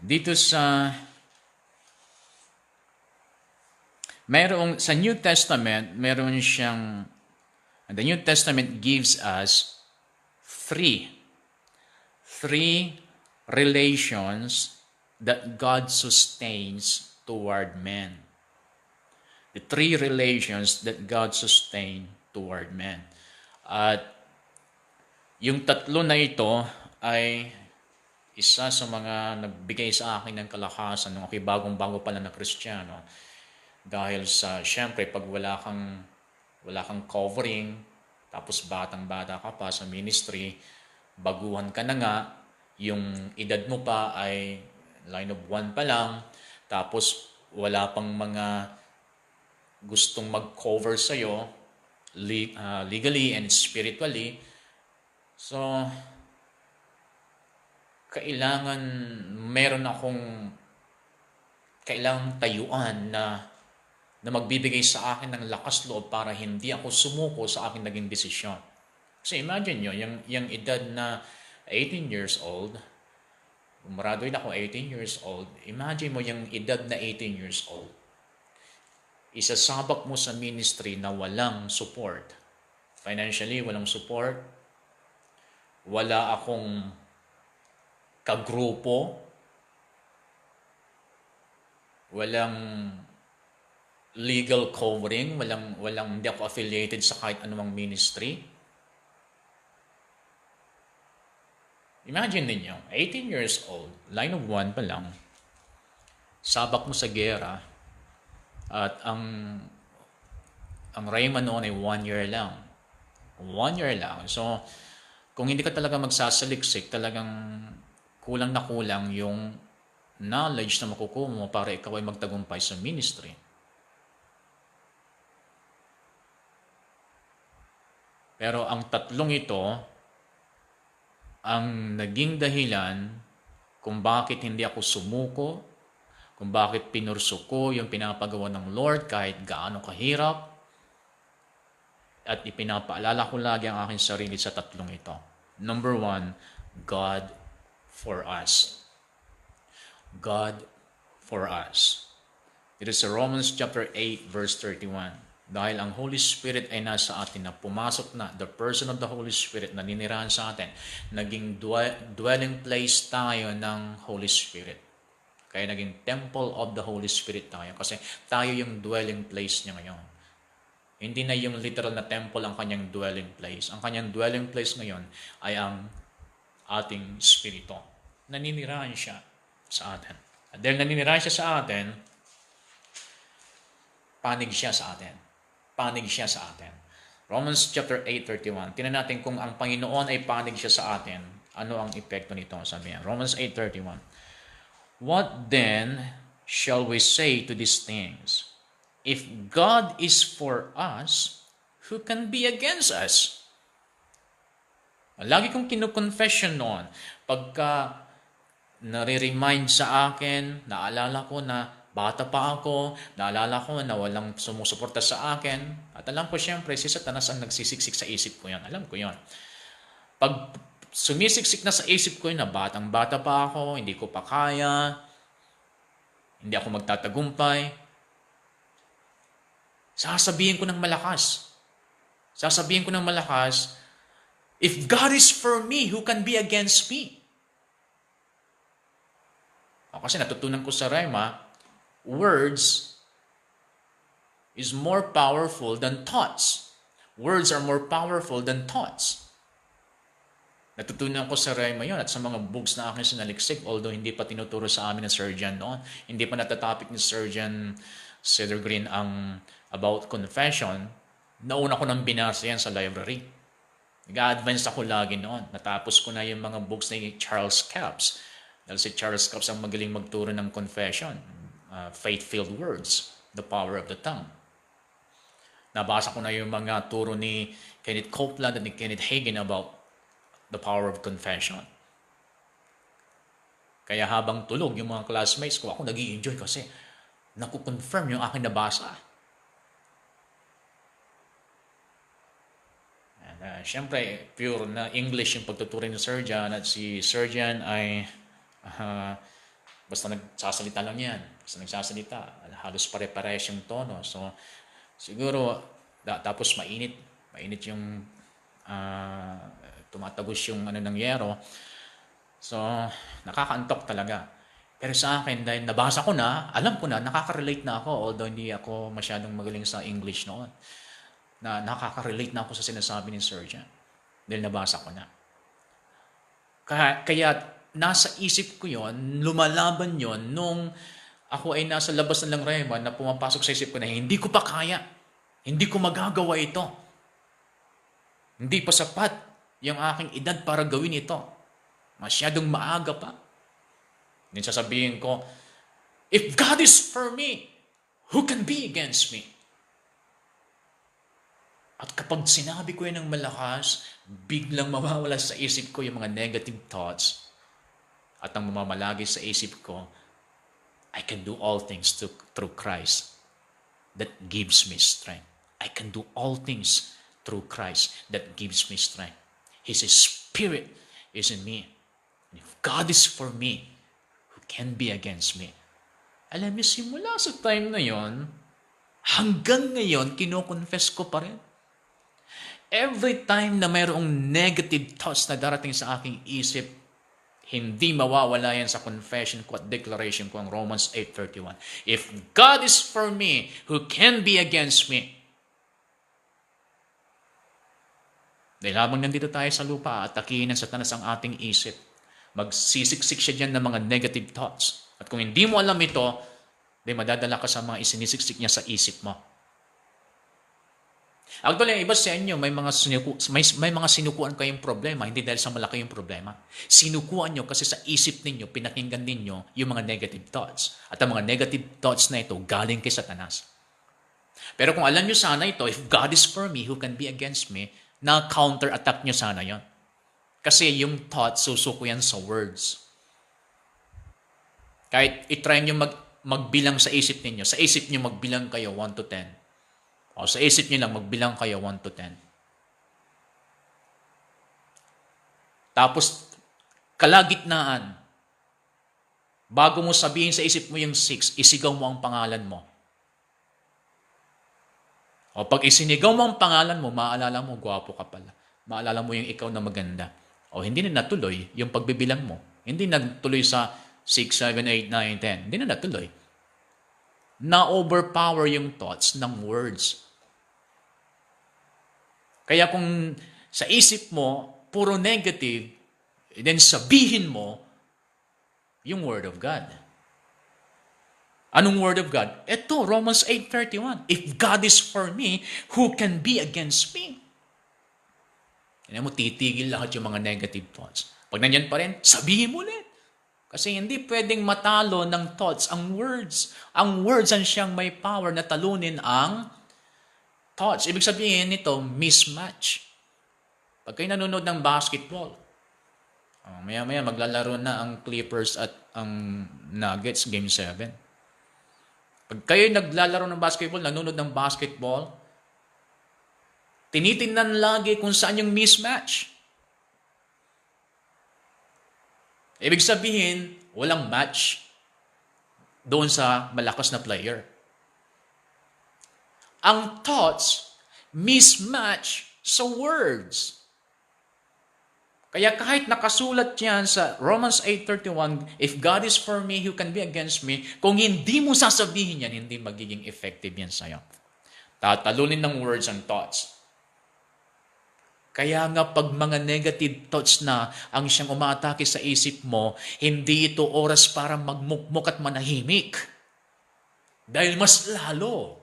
Dito sa New Testament, the New Testament gives us three relations that God sustains toward men. The three relations that God sustains toward men. At yung tatlo na ito ay isa sa mga nagbigay sa akin ng kalakasan nung ako'y bagong-bago pa lang na Kristiyano. Dahil syempre, pag wala kang covering, tapos batang-bata ka pa sa ministry, baguhan ka na nga, yung edad mo pa ay line of 1 pa lang, tapos wala pang mga gustong mag-cover sa'yo legally and spiritually. So, meron akong kailangang tayuan na magbibigay sa akin ng lakas loob para hindi ako sumuko sa aking naging desisyon. Kasi imagine nyo, yung edad na 18 years old, graduate ako 18 years old, imagine mo yung edad na 18 years old. Isasabak mo sa ministry na walang support. Financially, walang support. Wala akong kagrupo. Walang legal covering. Hindi ako affiliated sa kahit anumang ministry. Imagine ninyo, 18 years old, line of 1 pa lang, sabak mo sa gera, at ang Rayman noon ay 1 year lang. 1 year lang. So, kung hindi ka talaga magsasaliksik, talagang kulang na kulang yung knowledge na makukuha mo para ikaw ay magtagumpay sa ministry. Pero ang tatlong ito, ang naging dahilan kung bakit hindi ako sumuko, kung bakit pinurso ko yung pinapagawa ng Lord kahit gaano kahirap, at ipinapaalala ko lagi ang aking sarili sa tatlong ito. Number 1, God for us. God for us. It is Romans chapter 8 verse 31. Dahil ang Holy Spirit ay nasa atin na pumasok na, the person of the Holy Spirit na ninirahan sa atin, naging dwelling place tayo ng Holy Spirit. Kaya naging temple of the Holy Spirit tayo kasi tayo yung dwelling place niya ngayon. Hindi na yung literal na temple ang kanyang dwelling place. Ang kanyang dwelling place ngayon ay ang ating spirito. Naninirahan siya sa atin. At dahil naninirahan siya sa atin, panig siya sa atin. Panig siya sa atin. Romans chapter 8:31. Tingnan natin kung ang Panginoon ay panig siya sa atin. Ano ang epekto nito? Sabi niya. Romans 8:31. What then shall we say to these things? If God is for us, who can be against us? Lagi kong kinukonfession noon. Pagka nare-remind sa akin, naalala ko na bata pa ako, naalala ko na walang sumusuporta sa akin. At alam ko siyempre, si Satanas ang nagsisiksik sa isip ko yan. Alam ko yon. Pag sumisiksik na sa isip ko yun na batang-bata pa ako, hindi ko pa kaya, hindi ako magtatagumpay, sasabihin ko ng malakas. If God is for me, who can be against me? Kasi natutunan ko sa Rema, words is more powerful than thoughts. Words are more powerful than thoughts. Natutunan ko sa Rema yun at sa mga books na akin sinaliksik, although hindi pa tinuturo sa amin ng surgeon noon. Hindi pa natatopic ni Surgeon Cedar Green ang about confession. Nauna ko nang binasa yan sa library. Nag-advance ako lagi noon. Natapos ko na yung mga books ni Charles Capps. Dahil si Charles Capps ang magaling magturo ng confession. Faith-filled words. The power of the tongue. Nabasa ko na yung mga turo ni Kenneth Copeland at ni Kenneth Hagin about the power of confession. Kaya habang tulog yung mga classmates ko, ako nag-i-enjoy kasi nakukonfirm yung aking nabasa. Siyempre, pure na English yung pagtuturing ng surgeon at si surgeon ay basta nagsasalita lang yan. Halos pare-pares yung tono. So, siguro, tapos mainit yung tumatagos yung ng yero. So, nakakaantok talaga. Pero sa akin, dahil nabasa ko na, alam ko na, nakaka-relate na ako, although hindi ako masyadong magaling sa English noon. Na nakaka-relate na ako sa sinasabi ni surgeon. Dahil nabasa ko na. Kaya nasa isip ko yon, lumalaban yon nung ako ay nasa labas ng Langrema na pumapasok sa isip ko na hindi ko pa kaya. Hindi ko magagawa ito. Hindi pa sapat yung aking edad para gawin ito. Masyadong maaga pa. Then sasabihin ko, if God is for me, who can be against me? At kapag sinabi ko yan ng malakas, biglang mawawala sa isip ko yung mga negative thoughts. At ang mamamalagi sa isip ko, I can do all things through Christ that gives me strength. I can do all things through Christ that gives me strength. His Spirit is in me. And if God is for me, who can be against me? Alam niyo, simula sa time na yon, hanggang ngayon, kino-confess ko pa rin. Every time na mayroong negative thoughts na darating sa aking isip, hindi mawawala yan sa confession ko at declaration ko ang Romans 8:31. If God is for me, who can be against me? Dahil habang nandito tayo sa lupa, atakihin ng Satanas ang ating isip. Magsisiksik siya dyan ng mga negative thoughts. At kung hindi mo alam ito, di madadala ka sa mga isinisiksik niya sa isip mo. Actually, iba sa inyo, may mga sinukuan kayong problema, hindi dahil sa malaki yung problema. Sinukuan nyo kasi sa isip ninyo, pinakinggan ninyo yung mga negative thoughts. At ang mga negative thoughts na ito, galing kay Satanas. Pero kung alam nyo sana ito, if God is for me, who can be against me, na counter-attack nyo sana yon. Kasi yung thoughts, susuko yan sa words. Kahit itry nyo magbilang sa isip ninyo, sa isip nyo magbilang kayo 1 to 10. O sa isip nyo lang, magbilang kayo 1 to 10. Tapos, kalagitnaan, bago mo sabihin sa isip mo yung 6, isigaw mo ang pangalan mo. O pag isinigaw mo ang pangalan mo, maalala mo, gwapo ka pala. Maalala mo yung ikaw na maganda. O hindi na natuloy yung pagbibilang mo. Hindi natuloy sa 6, 7, 8, 9, 10. Hindi na natuloy. Na-overpower yung thoughts ng words. Kaya kung sa isip mo, puro negative, then sabihin mo yung Word of God. Anong Word of God? Ito, Romans 8:31. If God is for me, who can be against me? Yan mo, titigil lahat yung mga negative thoughts. Pag nandiyan pa rin, sabihin mo ulit. Kasi hindi pwedeng matalo ng thoughts ang words. Ang words ang siyang may power na talunin ang thoughts. Ibig sabihin nito, mismatch. Pag kayo nanonood ng basketball, maya-maya maglalaro na ang Clippers at ang Nuggets Game 7. Pag kayo naglalaro ng basketball, nanonood ng basketball, tinitingnan lagi kung saan yung mismatch. Ibig sabihin, walang match doon sa malakas na player. Ang thoughts mismatch sa words. Kaya kahit nakasulat yan sa Romans 8:31, if God is for me, who can be against me? Kung hindi mo sasabihin yan, hindi magiging effective yan sa'yo. Tatalunin ng words ang thoughts. Kaya nga pag mga negative thoughts na ang siyang umaatake sa isip mo, hindi ito oras para magmukmuk at manahimik. Dahil mas lalo,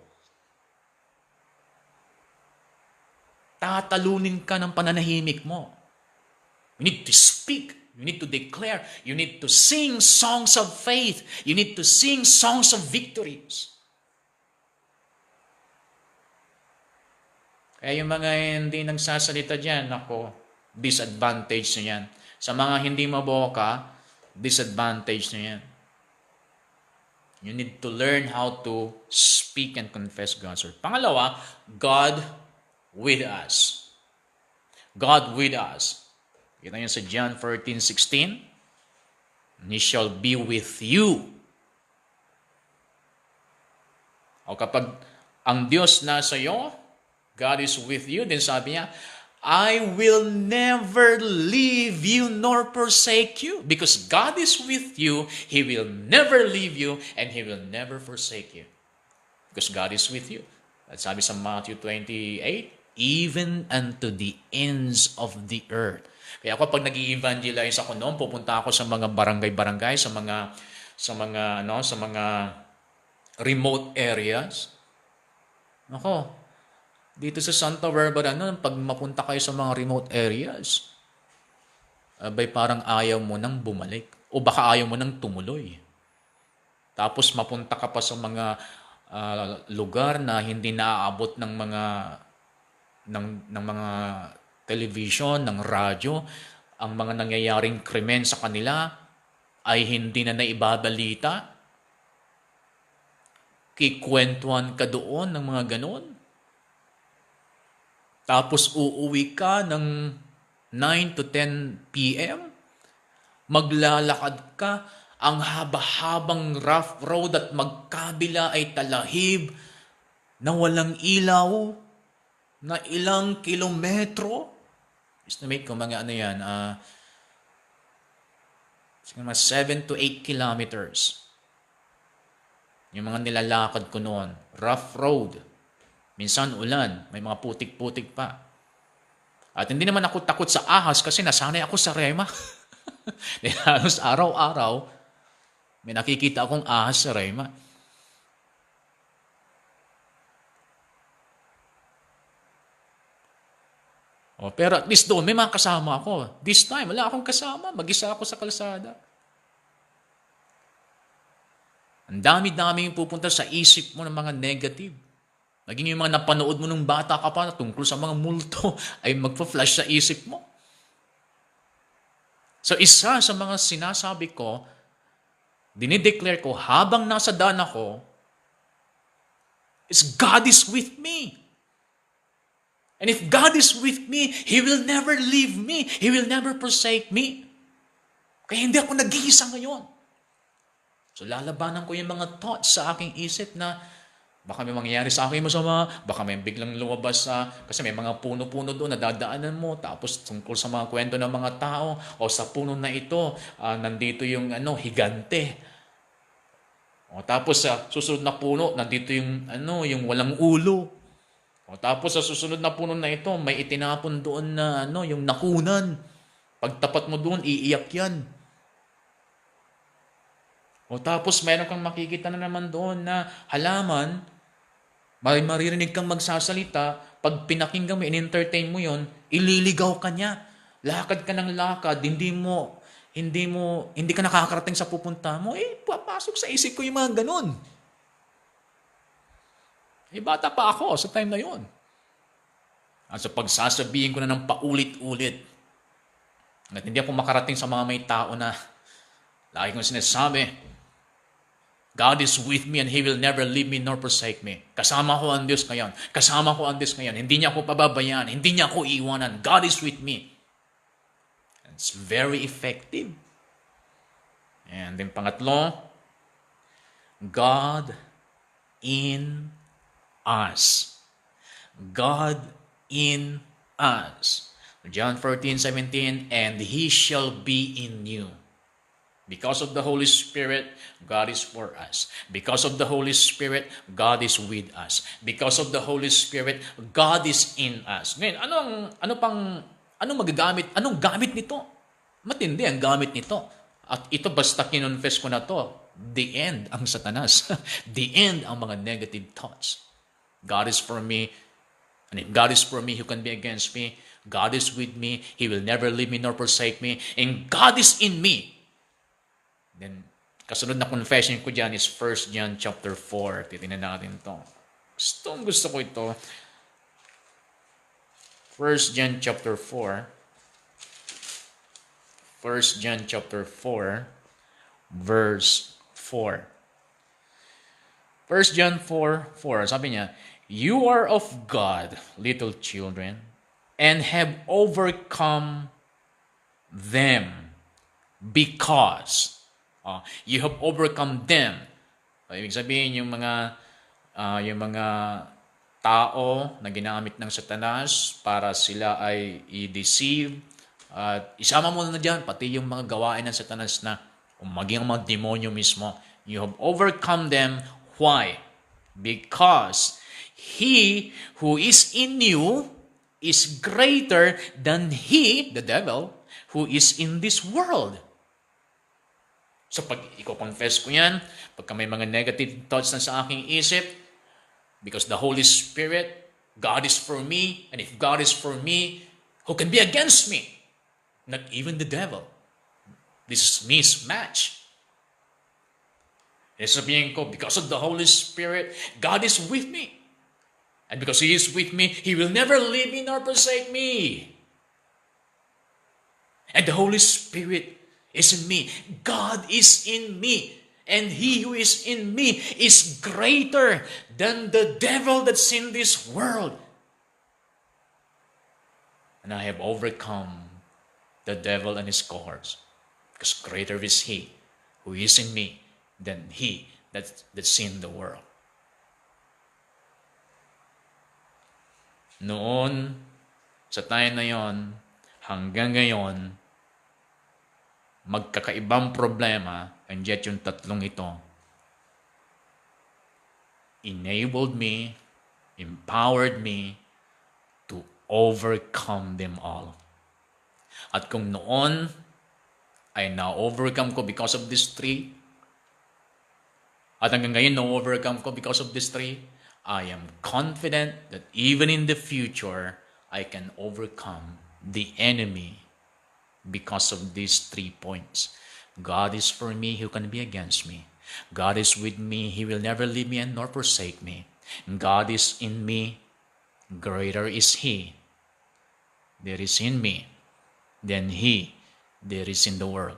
tatalunin ka ng pananahimik mo. You need to speak. You need to declare. You need to sing songs of faith. You need to sing songs of victories. Kaya yung mga hindi nagsasalita dyan, ako, disadvantage na yan. Sa mga hindi maboka, disadvantage na yan. You need to learn how to speak and confess God's word. Pangalawa, God with us. God with us. Kita nyo sa John 14:16, He shall be with you. O kapag ang Diyos nasa iyo, God is with you, then sabi niya, I will never leave you nor forsake you. Because God is with you, He will never leave you, and He will never forsake you. Because God is with you. At sabi sa Matthew 28, even unto the ends of the earth. Kaya ako pag nag-i-evangelize ako noon, pupunta ako sa mga barangay-barangay, sa mga remote areas. Ako, dito sa Santa Barbara, pag mapunta kayo sa mga remote areas, parang ayaw mo nang bumalik. O baka ayaw mo nang tumuloy. Tapos mapunta ka pa sa mga lugar na hindi naaabot ng mga television, ng radyo. Ang mga nangyayaring krimen sa kanila ay hindi na naibabalita. Kikwentuhan ka doon ng mga ganon. Tapos uuwi ka ng 9 to 10 p.m. Maglalakad ka, ang haba-habang rough road at magkabila ay talahib na walang ilaw na ilang kilometro. Estimate ko mga mga 7 to 8 kilometers. Yung mga nilalakad ko noon, rough road. Minsan ulan, may mga putik-putik pa. At hindi naman ako takot sa ahas kasi nasanay ako sa rema. Halos araw-araw, may nakikita akong ahas sa rema. Pero at least doon, may mga kasama ako. This time, wala akong kasama. Mag-isa ako sa kalsada. Ang dami-dami yung pupunta sa isip mo ng mga negative. Naging yung mga napanood mo nung bata ka pa tungkol sa mga multo ay magpa-flash sa isip mo. So isa sa mga sinasabi ko, dinideclare ko habang nasa daan ako, is God is with me. And if God is with me, He will never leave me. He will never forsake me. Kaya hindi ako nag-iisa ngayon. So lalabanan ko yung mga thoughts sa aking isip na baka may mangyayari sa akin masama, baka may biglang lumabas kasi may mga puno-puno doon na dadaanan mo, tapos tungkol sa mga kwento ng mga tao, o sa puno na ito, nandito yung higante. O tapos sa susunod na puno, nandito yung walang ulo. O tapos sa susunod na puno na ito, may itinapon doon na yung nakunan. Pagtapat mo doon, iiyak yan. O tapos meron kang makikita na naman doon na halaman, may maririnig kang magsasalita, pag pinakinggan mo, in-entertain mo yon, ililigaw ka niya. Lakad ka ng lakad, hindi mo hindi ka nakakarating sa pupunta mo, papasok sa isip ko yung mga ganun. Bata pa ako sa time na yon. At sa pagsasabihin ko na ng paulit-ulit, at hindi ako makarating sa mga may tao na lagi kong sinasabi, God is with me and He will never leave me nor forsake me. Kasama ko ang Diyos ngayon. Kasama ko ang Diyos ngayon. Hindi niya ako pababayaan. Hindi niya ako iiwanan. God is with me. It's very effective. And then pangatlo, God in us. God in us. John 14:17, and He shall be in you. Because of the Holy Spirit, God is for us. Because of the Holy Spirit, God is with us. Because of the Holy Spirit, God is in us. Ngayon, anong gamit nito? Matindi ang gamit nito. At ito basta kinonfess ko na to, the end ang Satanas. The end ang mga negative thoughts. God is for me. And if God is for me, who can be against me? God is with me. He will never leave me nor forsake me. And God is in me. Then, kasunod na confession ko dyan is 1 John chapter 4. Titignan natin ito. Gusto ko ito. 1 John chapter 4. 1 John chapter 4, verse 4. 1 John 4:4, sabi niya, you are of God, little children, and have overcome them because you have overcome them. Ibig sabihin, yung mga tao na ginamit ng Satanas para sila ay i-deceive, at isama mo na dyan, pati yung mga gawain ng Satanas na maging mga demonyo mismo. You have overcome them. Why? Because He who is in you is greater than he, the devil, who is in this world. So pag i-confess ko yan, pagka may mga negative thoughts na sa aking isip, because the Holy Spirit, God is for me, and if God is for me, who can be against me? Not even the devil. This is mismatch. Sabihin ko, because of the Holy Spirit, God is with me. And because He is with me, He will never leave me nor forsake me. And the Holy Spirit is in me. God is in me. And He who is in me is greater than the devil that's in this world. And I have overcome the devil and his cohorts. Because greater is He who is in me than he that's in the world. Noon, sa time na yon, hanggang ngayon, magkakaibang problema, and yet yung tatlong ito, enabled me, empowered me to overcome them all. At kung noon, ay na-overcome ko because of these three, at hanggang ngayon na-overcome ko because of these three, I am confident that even in the future, I can overcome the enemy because of these 3 points. God is for me, who can be against me? God is with me, He will never leave me and nor forsake me. God is in me, greater is He that is in me than he that is in the world.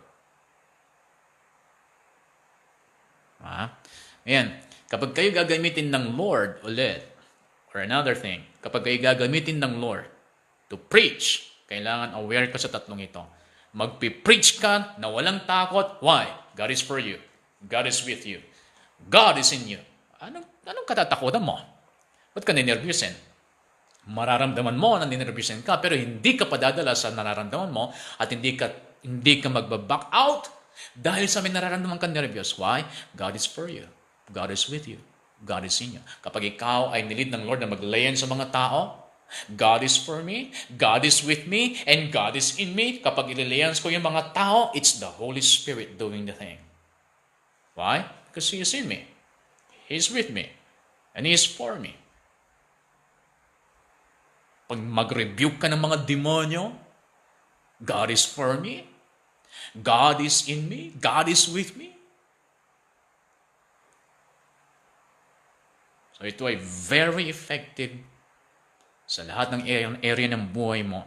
Ayan. Kapag kayo gagamitin ng Lord ulit, or another thing, kapag kayo gagamitin ng Lord to preach, kailangan aware ka sa tatlong ito. Magpipreach ka na walang takot. Why? God is for you. God is with you. God is in you. Anong katatakutan mo? Ba't ka ninervyusin? Mararamdaman mo na ninervyusin ka, pero hindi ka padadala sa nararamdaman mo at hindi ka magbaback out dahil sa may nararamdaman ka nervyos. Why? God is for you. God is with you. God is in you. Kapag ikaw ay nilid ng Lord na maglayan sa mga tao, God is for me, God is with me, and God is in me. Kapag ililayans ko yung mga tao, it's the Holy Spirit doing the thing. Why? Because He is in me. He is with me. And He is for me. Pag mag-rebuke ka ng mga demonyo, God is for me. God is in me. God is with me. So ito ay very effective sa lahat ng area ng buhay mo.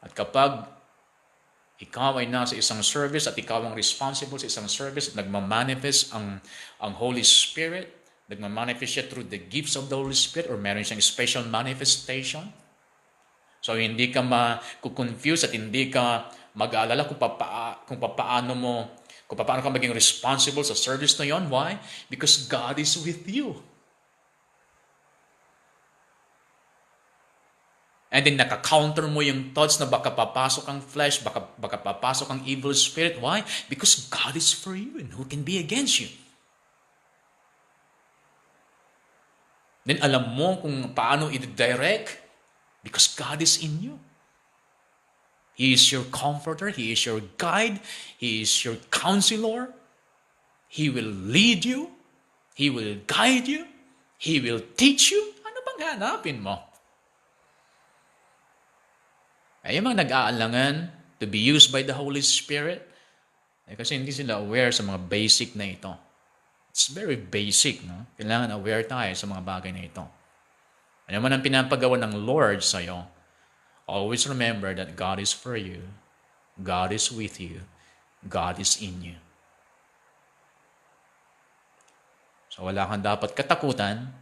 At kapag ikaw ay nasa isang service at ikaw ang responsible sa isang service at nagmamanifest ang Holy Spirit, nagmamanifest siya through the gifts of the Holy Spirit or meron siyang special manifestation. So hindi ka ma-confuse at hindi ka mag-aalala kung paano ka maging responsible sa service na yon. Why? Because God is with you. And then naka-counter mo yung thoughts na baka papasok ang flesh, baka papasok ang evil spirit. Why? Because God is for you and who can be against you? Then alam mo kung paano i-direct because God is in you. He is your comforter. He is your guide. He is your counselor. He will lead you. He will guide you. He will teach you. Ano bang hanapin mo? Ay mga nag-aalangan to be used by the Holy Spirit kasi hindi sila aware sa mga basic na ito. It's very basic, no? Kailangan aware tayo sa mga bagay na ito. Ano man ang pinapagawa ng Lord sa iyo, always remember that God is for you, God is with you, God is in you. So wala kang dapat katakutan,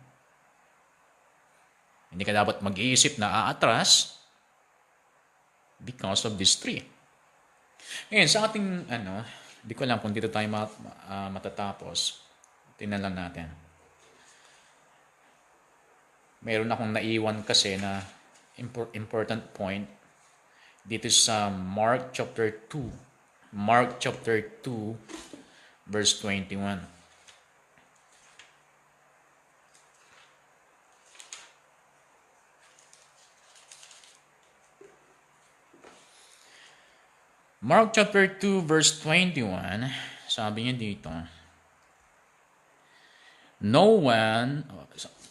hindi ka dapat mag-iisip na aatras, because of these three. Ngayon, sa ating, hindi ko alam kung dito tayo matatapos. Tingnan lang natin. Meron akong naiwan kasi na important point dito sa Mark chapter 2. Mark chapter 2, verse 21. Mark chapter 2 verse 21, sabi niya dito, no one,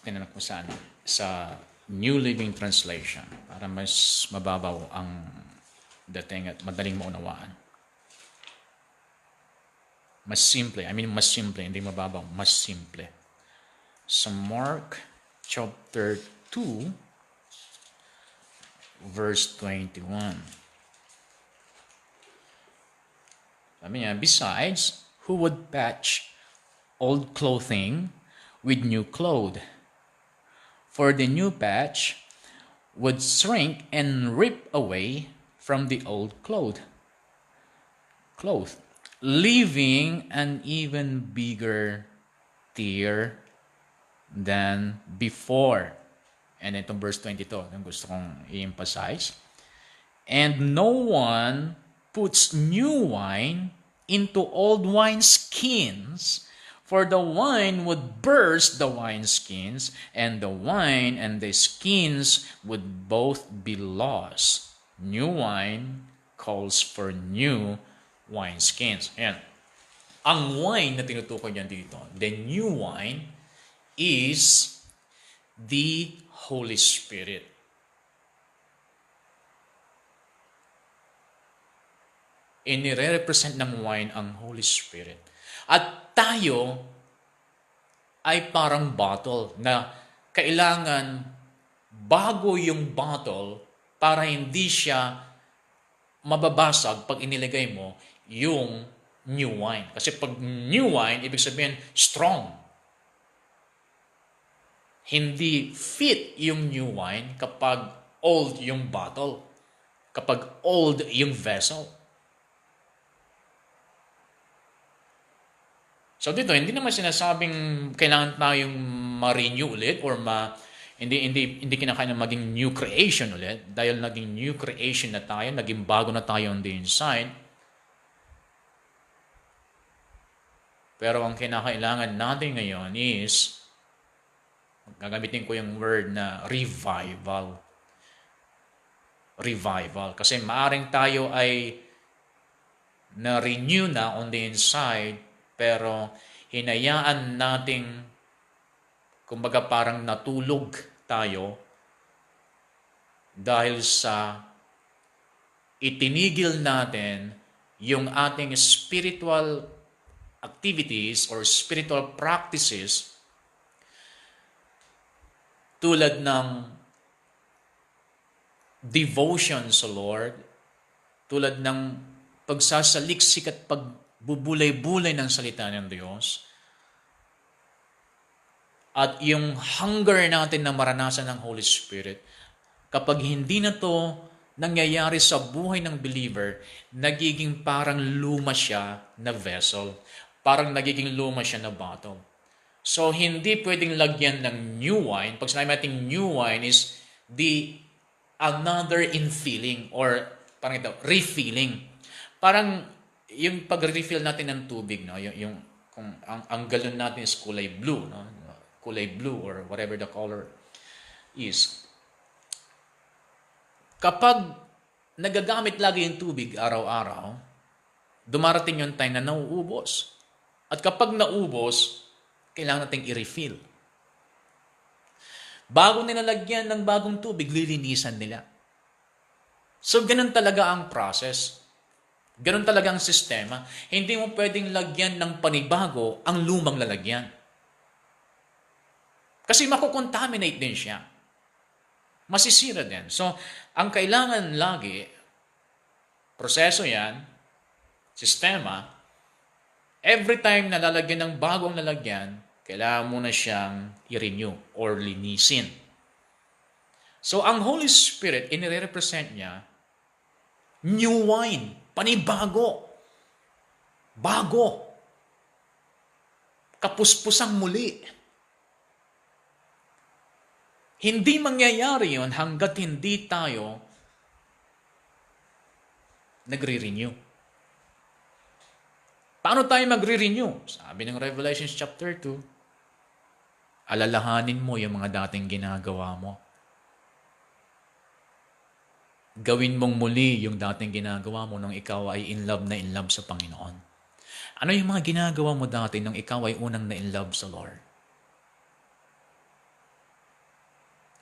tinanong ko sa New Living Translation, para mas mababaw ang dating at madaling maunawaan. Mas simple, hindi mababaw, mas simple. Sa Mark chapter 2 verse 21. Sabi niya, besides, who would patch old clothing with new clothes? For the new patch would shrink and rip away from the old cloth, leaving an even bigger tear than before. And itong verse 22, yung gusto kong i-emphasize. And no one puts new wine into old wineskins, for the wine would burst the wineskins, and the wine and the skins would both be lost. New wine calls for new wineskins. Ayan. Ang wine na tinutukoy niyan dito, the new wine, is the Holy Spirit. Inire-represent ng wine ang Holy Spirit. At tayo ay parang bottle na kailangan bago yung bottle para hindi siya mababasag pag inilagay mo yung new wine. Kasi pag new wine, ibig sabihin strong. Hindi fit yung new wine kapag old yung bottle. Kapag old yung vessel. So dito, hindi naman sinasabing kailangan tayong ma-renew ulit or hindi kinakailangan maging new creation ulit dahil naging new creation na tayo, naging bago na tayo on the inside. Pero ang kinakailangan natin ngayon is, gagamitin ko yung word na revival. Revival. Kasi maaring tayo ay na-renew na on the inside, pero hinayaan nating, kumbaga parang natulog tayo dahil sa itinigil natin yung ating spiritual activities or spiritual practices tulad ng devotion sa Lord, tulad ng pagsasaliksik at pagbubulay-bulay ng salita ng Diyos, at yung hunger natin na maranasan ng Holy Spirit, kapag hindi na to nangyayari sa buhay ng believer, nagiging parang luma siya na vessel. Parang nagiging luma siya na bottle. So, hindi pwedeng lagyan ng new wine. Pag sinabi natin new wine is the another infilling or parang ito, refilling. Parang yung pag-refill natin ng tubig, no? Yung kung ang galon natin is kulay blue, no? Kulay blue or whatever the color is. Kapag nagagamit lagi yung tubig araw-araw, dumarating yung time na nauubos. At kapag naubos, kailangan nating i-refill. Bago nilalagyan ng bagong tubig, lilinisan nila. So, ganun talaga ang process. Ganun talaga ang sistema. Hindi mo pwedeng lagyan ng panibago ang lumang lalagyan. Kasi makukontaminate din siya. Masisira din. So, ang kailangan lagi, proseso yan, sistema, every time na lalagyan ng bagong lalagyan, kailangan mo na siyang i-renew or linisin. So, ang Holy Spirit, inire-represent niya, new wine, panibago, bago, kapuspusang muli. Hindi mangyayari yun hanggat hindi tayo nagre-renew. Paano tayo magre-renew? Sabi ng Revelation chapter 2, alalahanin mo yung mga dating ginagawa mo. Gawin mong muli yung dating ginagawa mo nung ikaw ay in love sa Panginoon. Ano yung mga ginagawa mo dati nung ikaw ay unang na in love sa Lord?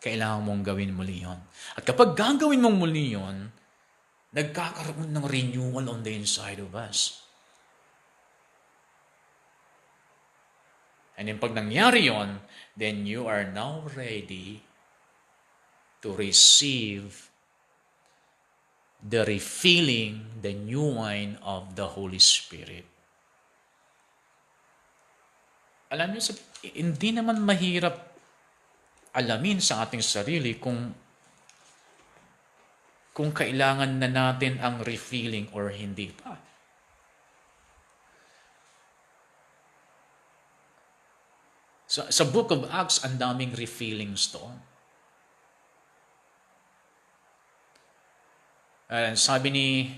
Kailangan mong gawin muli yun. At kapag gagawin mong muli yun, nagkakaroon ng renewal on the inside of us. And then pag nangyari yun, then you are now ready to receive the refilling, the new wine of the Holy Spirit. Alam niyo, hindi naman mahirap alamin sa ating sarili kung kailangan na natin ang refilling or hindi pa. Sa Book of Acts, ang daming refillings doon. Sabi ni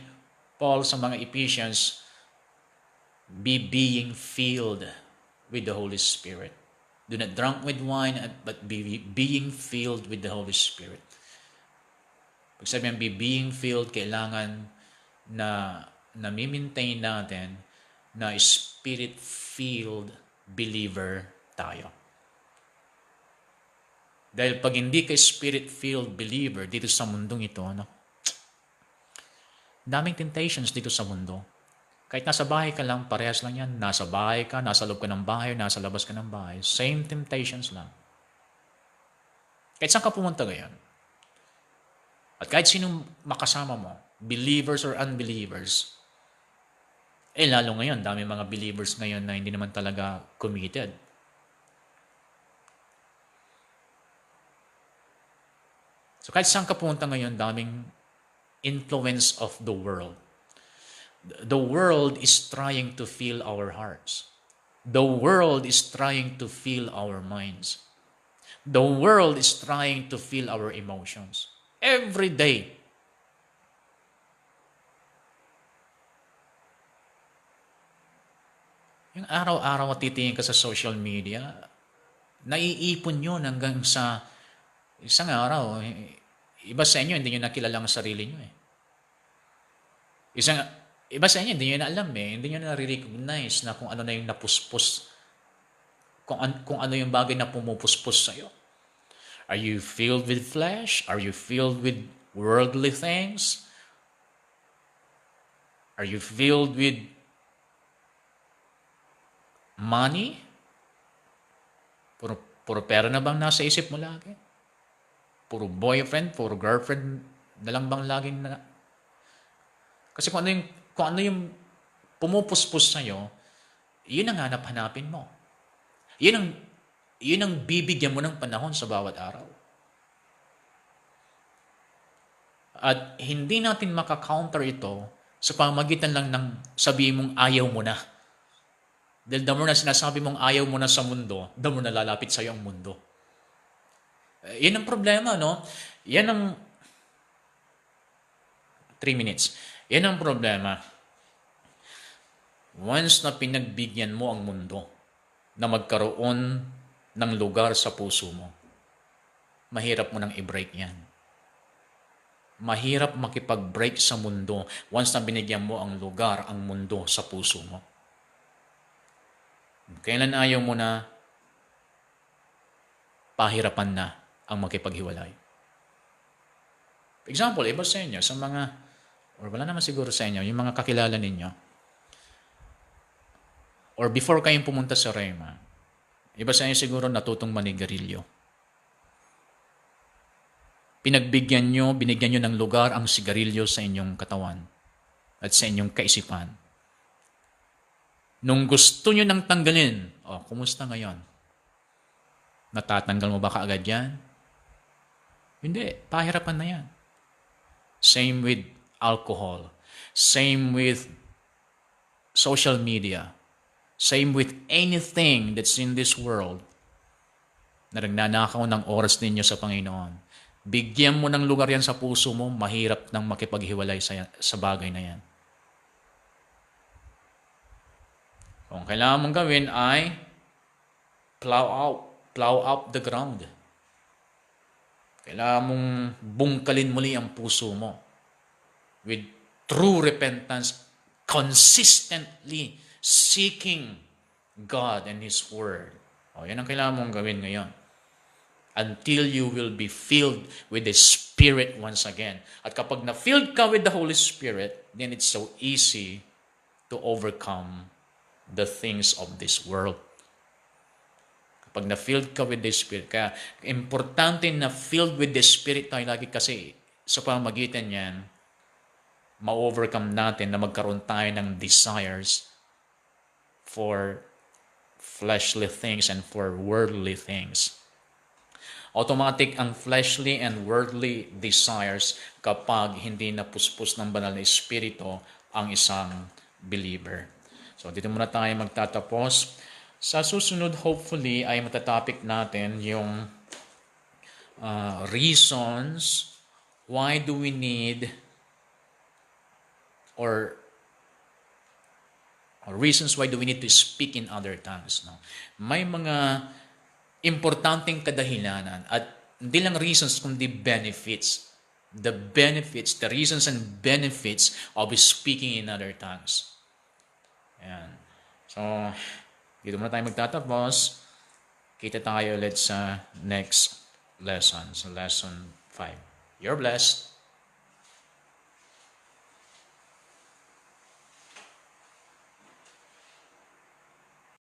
Paul sa mga Ephesians, be being filled with the Holy Spirit. Do not drunk with wine, but be being filled with the Holy Spirit. Pag sabihin, be being filled, kailangan na nami-maintain natin na spirit-filled believer tayo. Dahil pag hindi ka spirit-filled believer dito sa mundong ito, daming temptations dito sa mundo. Kahit nasa bahay ka lang, parehas lang yan. Nasa bahay ka, nasa loob ka ng bahay, nasa labas ka ng bahay. Same temptations lang. Kahit saan ka pumunta ngayon. At kahit sinong makasama mo, believers or unbelievers, lalo ngayon, dami mga believers ngayon na hindi naman talaga committed. So kahit saan ka pumunta ngayon, daming influence of the world. The world is trying to fill our hearts. The world is trying to fill our minds. The world is trying to fill our emotions. Every day. Yung araw-araw titingin ka sa social media, naiipon yun hanggang sa isang araw. Iba sa inyo, hindi nyo nakilala ang sarili nyo. Iba sa inyo, hindi nyo na alam Hindi nyo na nare-recognize na kung ano na yung napuspos. Kung ano yung bagay na pumupuspos sa'yo. Are you filled with flesh? Are you filled with worldly things? Are you filled with money? Puro pera na bang nasa isip mo lagi? Puro boyfriend, puro girlfriend na lang bang laging na... Kasi kung ano yung pumupuspos sa'yo, yun ang hanap-hanapin mo. Yun ang bibigyan mo ng panahon sa bawat araw. At hindi natin makakounter ito sa pamagitan lang ng sabihin mong ayaw mo na. Dahil the more na sinasabi mong ayaw mo na sa mundo, the more na lalapit sa'yo ang mundo. Yan ang problema, no? Yan ang 3 minutes. Yan ang problema. Once na pinagbigyan mo ang mundo na magkaroon ng lugar sa puso mo, mahirap mo nang i-break yan. Mahirap makipag-break sa mundo once na binigyan mo ang lugar, ang mundo sa puso mo. Kailan ayaw mo na, pahirapan na ang makipaghiwalay. Example, iba sa inyo, sa mga, or wala naman siguro sa inyo, yung mga kakilala ninyo, or before kayong pumunta sa Rema, iba sa inyo siguro natutong manigarilyo. Binigyan nyo ng lugar ang sigarilyo sa inyong katawan at sa inyong kaisipan. Nung gusto nyo nang tanggalin, kumusta ngayon? Natatanggal mo ba kaagad yan? Hindi, pahirapan na yan. Same with alcohol. Same with social media. Same with anything that's in this world na nagnanakaw ng oras ninyo sa Panginoon. Bigyan mo ng lugar yan sa puso mo, mahirap nang makipaghiwalay sa bagay na yan. Kung kailangan mong gawin ay plow out the ground. Kailangan mong bungkalin muli ang puso mo with true repentance, consistently seeking God and His Word. Yan ang kailangan mong gawin ngayon. Until you will be filled with the Spirit once again. At kapag na-filled ka with the Holy Spirit, then it's so easy to overcome the things of this world. Kapag na-filled ka with the Spirit, kaya importante na filled with the Spirit tayo lagi kasi sa pamagitan yan, ma-overcome natin na magkaroon tayo ng desires for fleshly things and for worldly things. Automatic ang fleshly and worldly desires kapag hindi napuspos ng banal na Espiritu ang isang believer. So, dito muna tayo magtatapos. Sa susunod, hopefully, ay matatopic natin yung reasons why do we need or reasons why do we need to speak in other tongues. No? May mga importanteng kadahilanan at hindi lang reasons kundi benefits. The reasons and benefits of speaking in other tongues. Ayan. So, dito muna tayo magtatapos. Kita tayo ulit sa next lesson, sa lesson 5. You're blessed.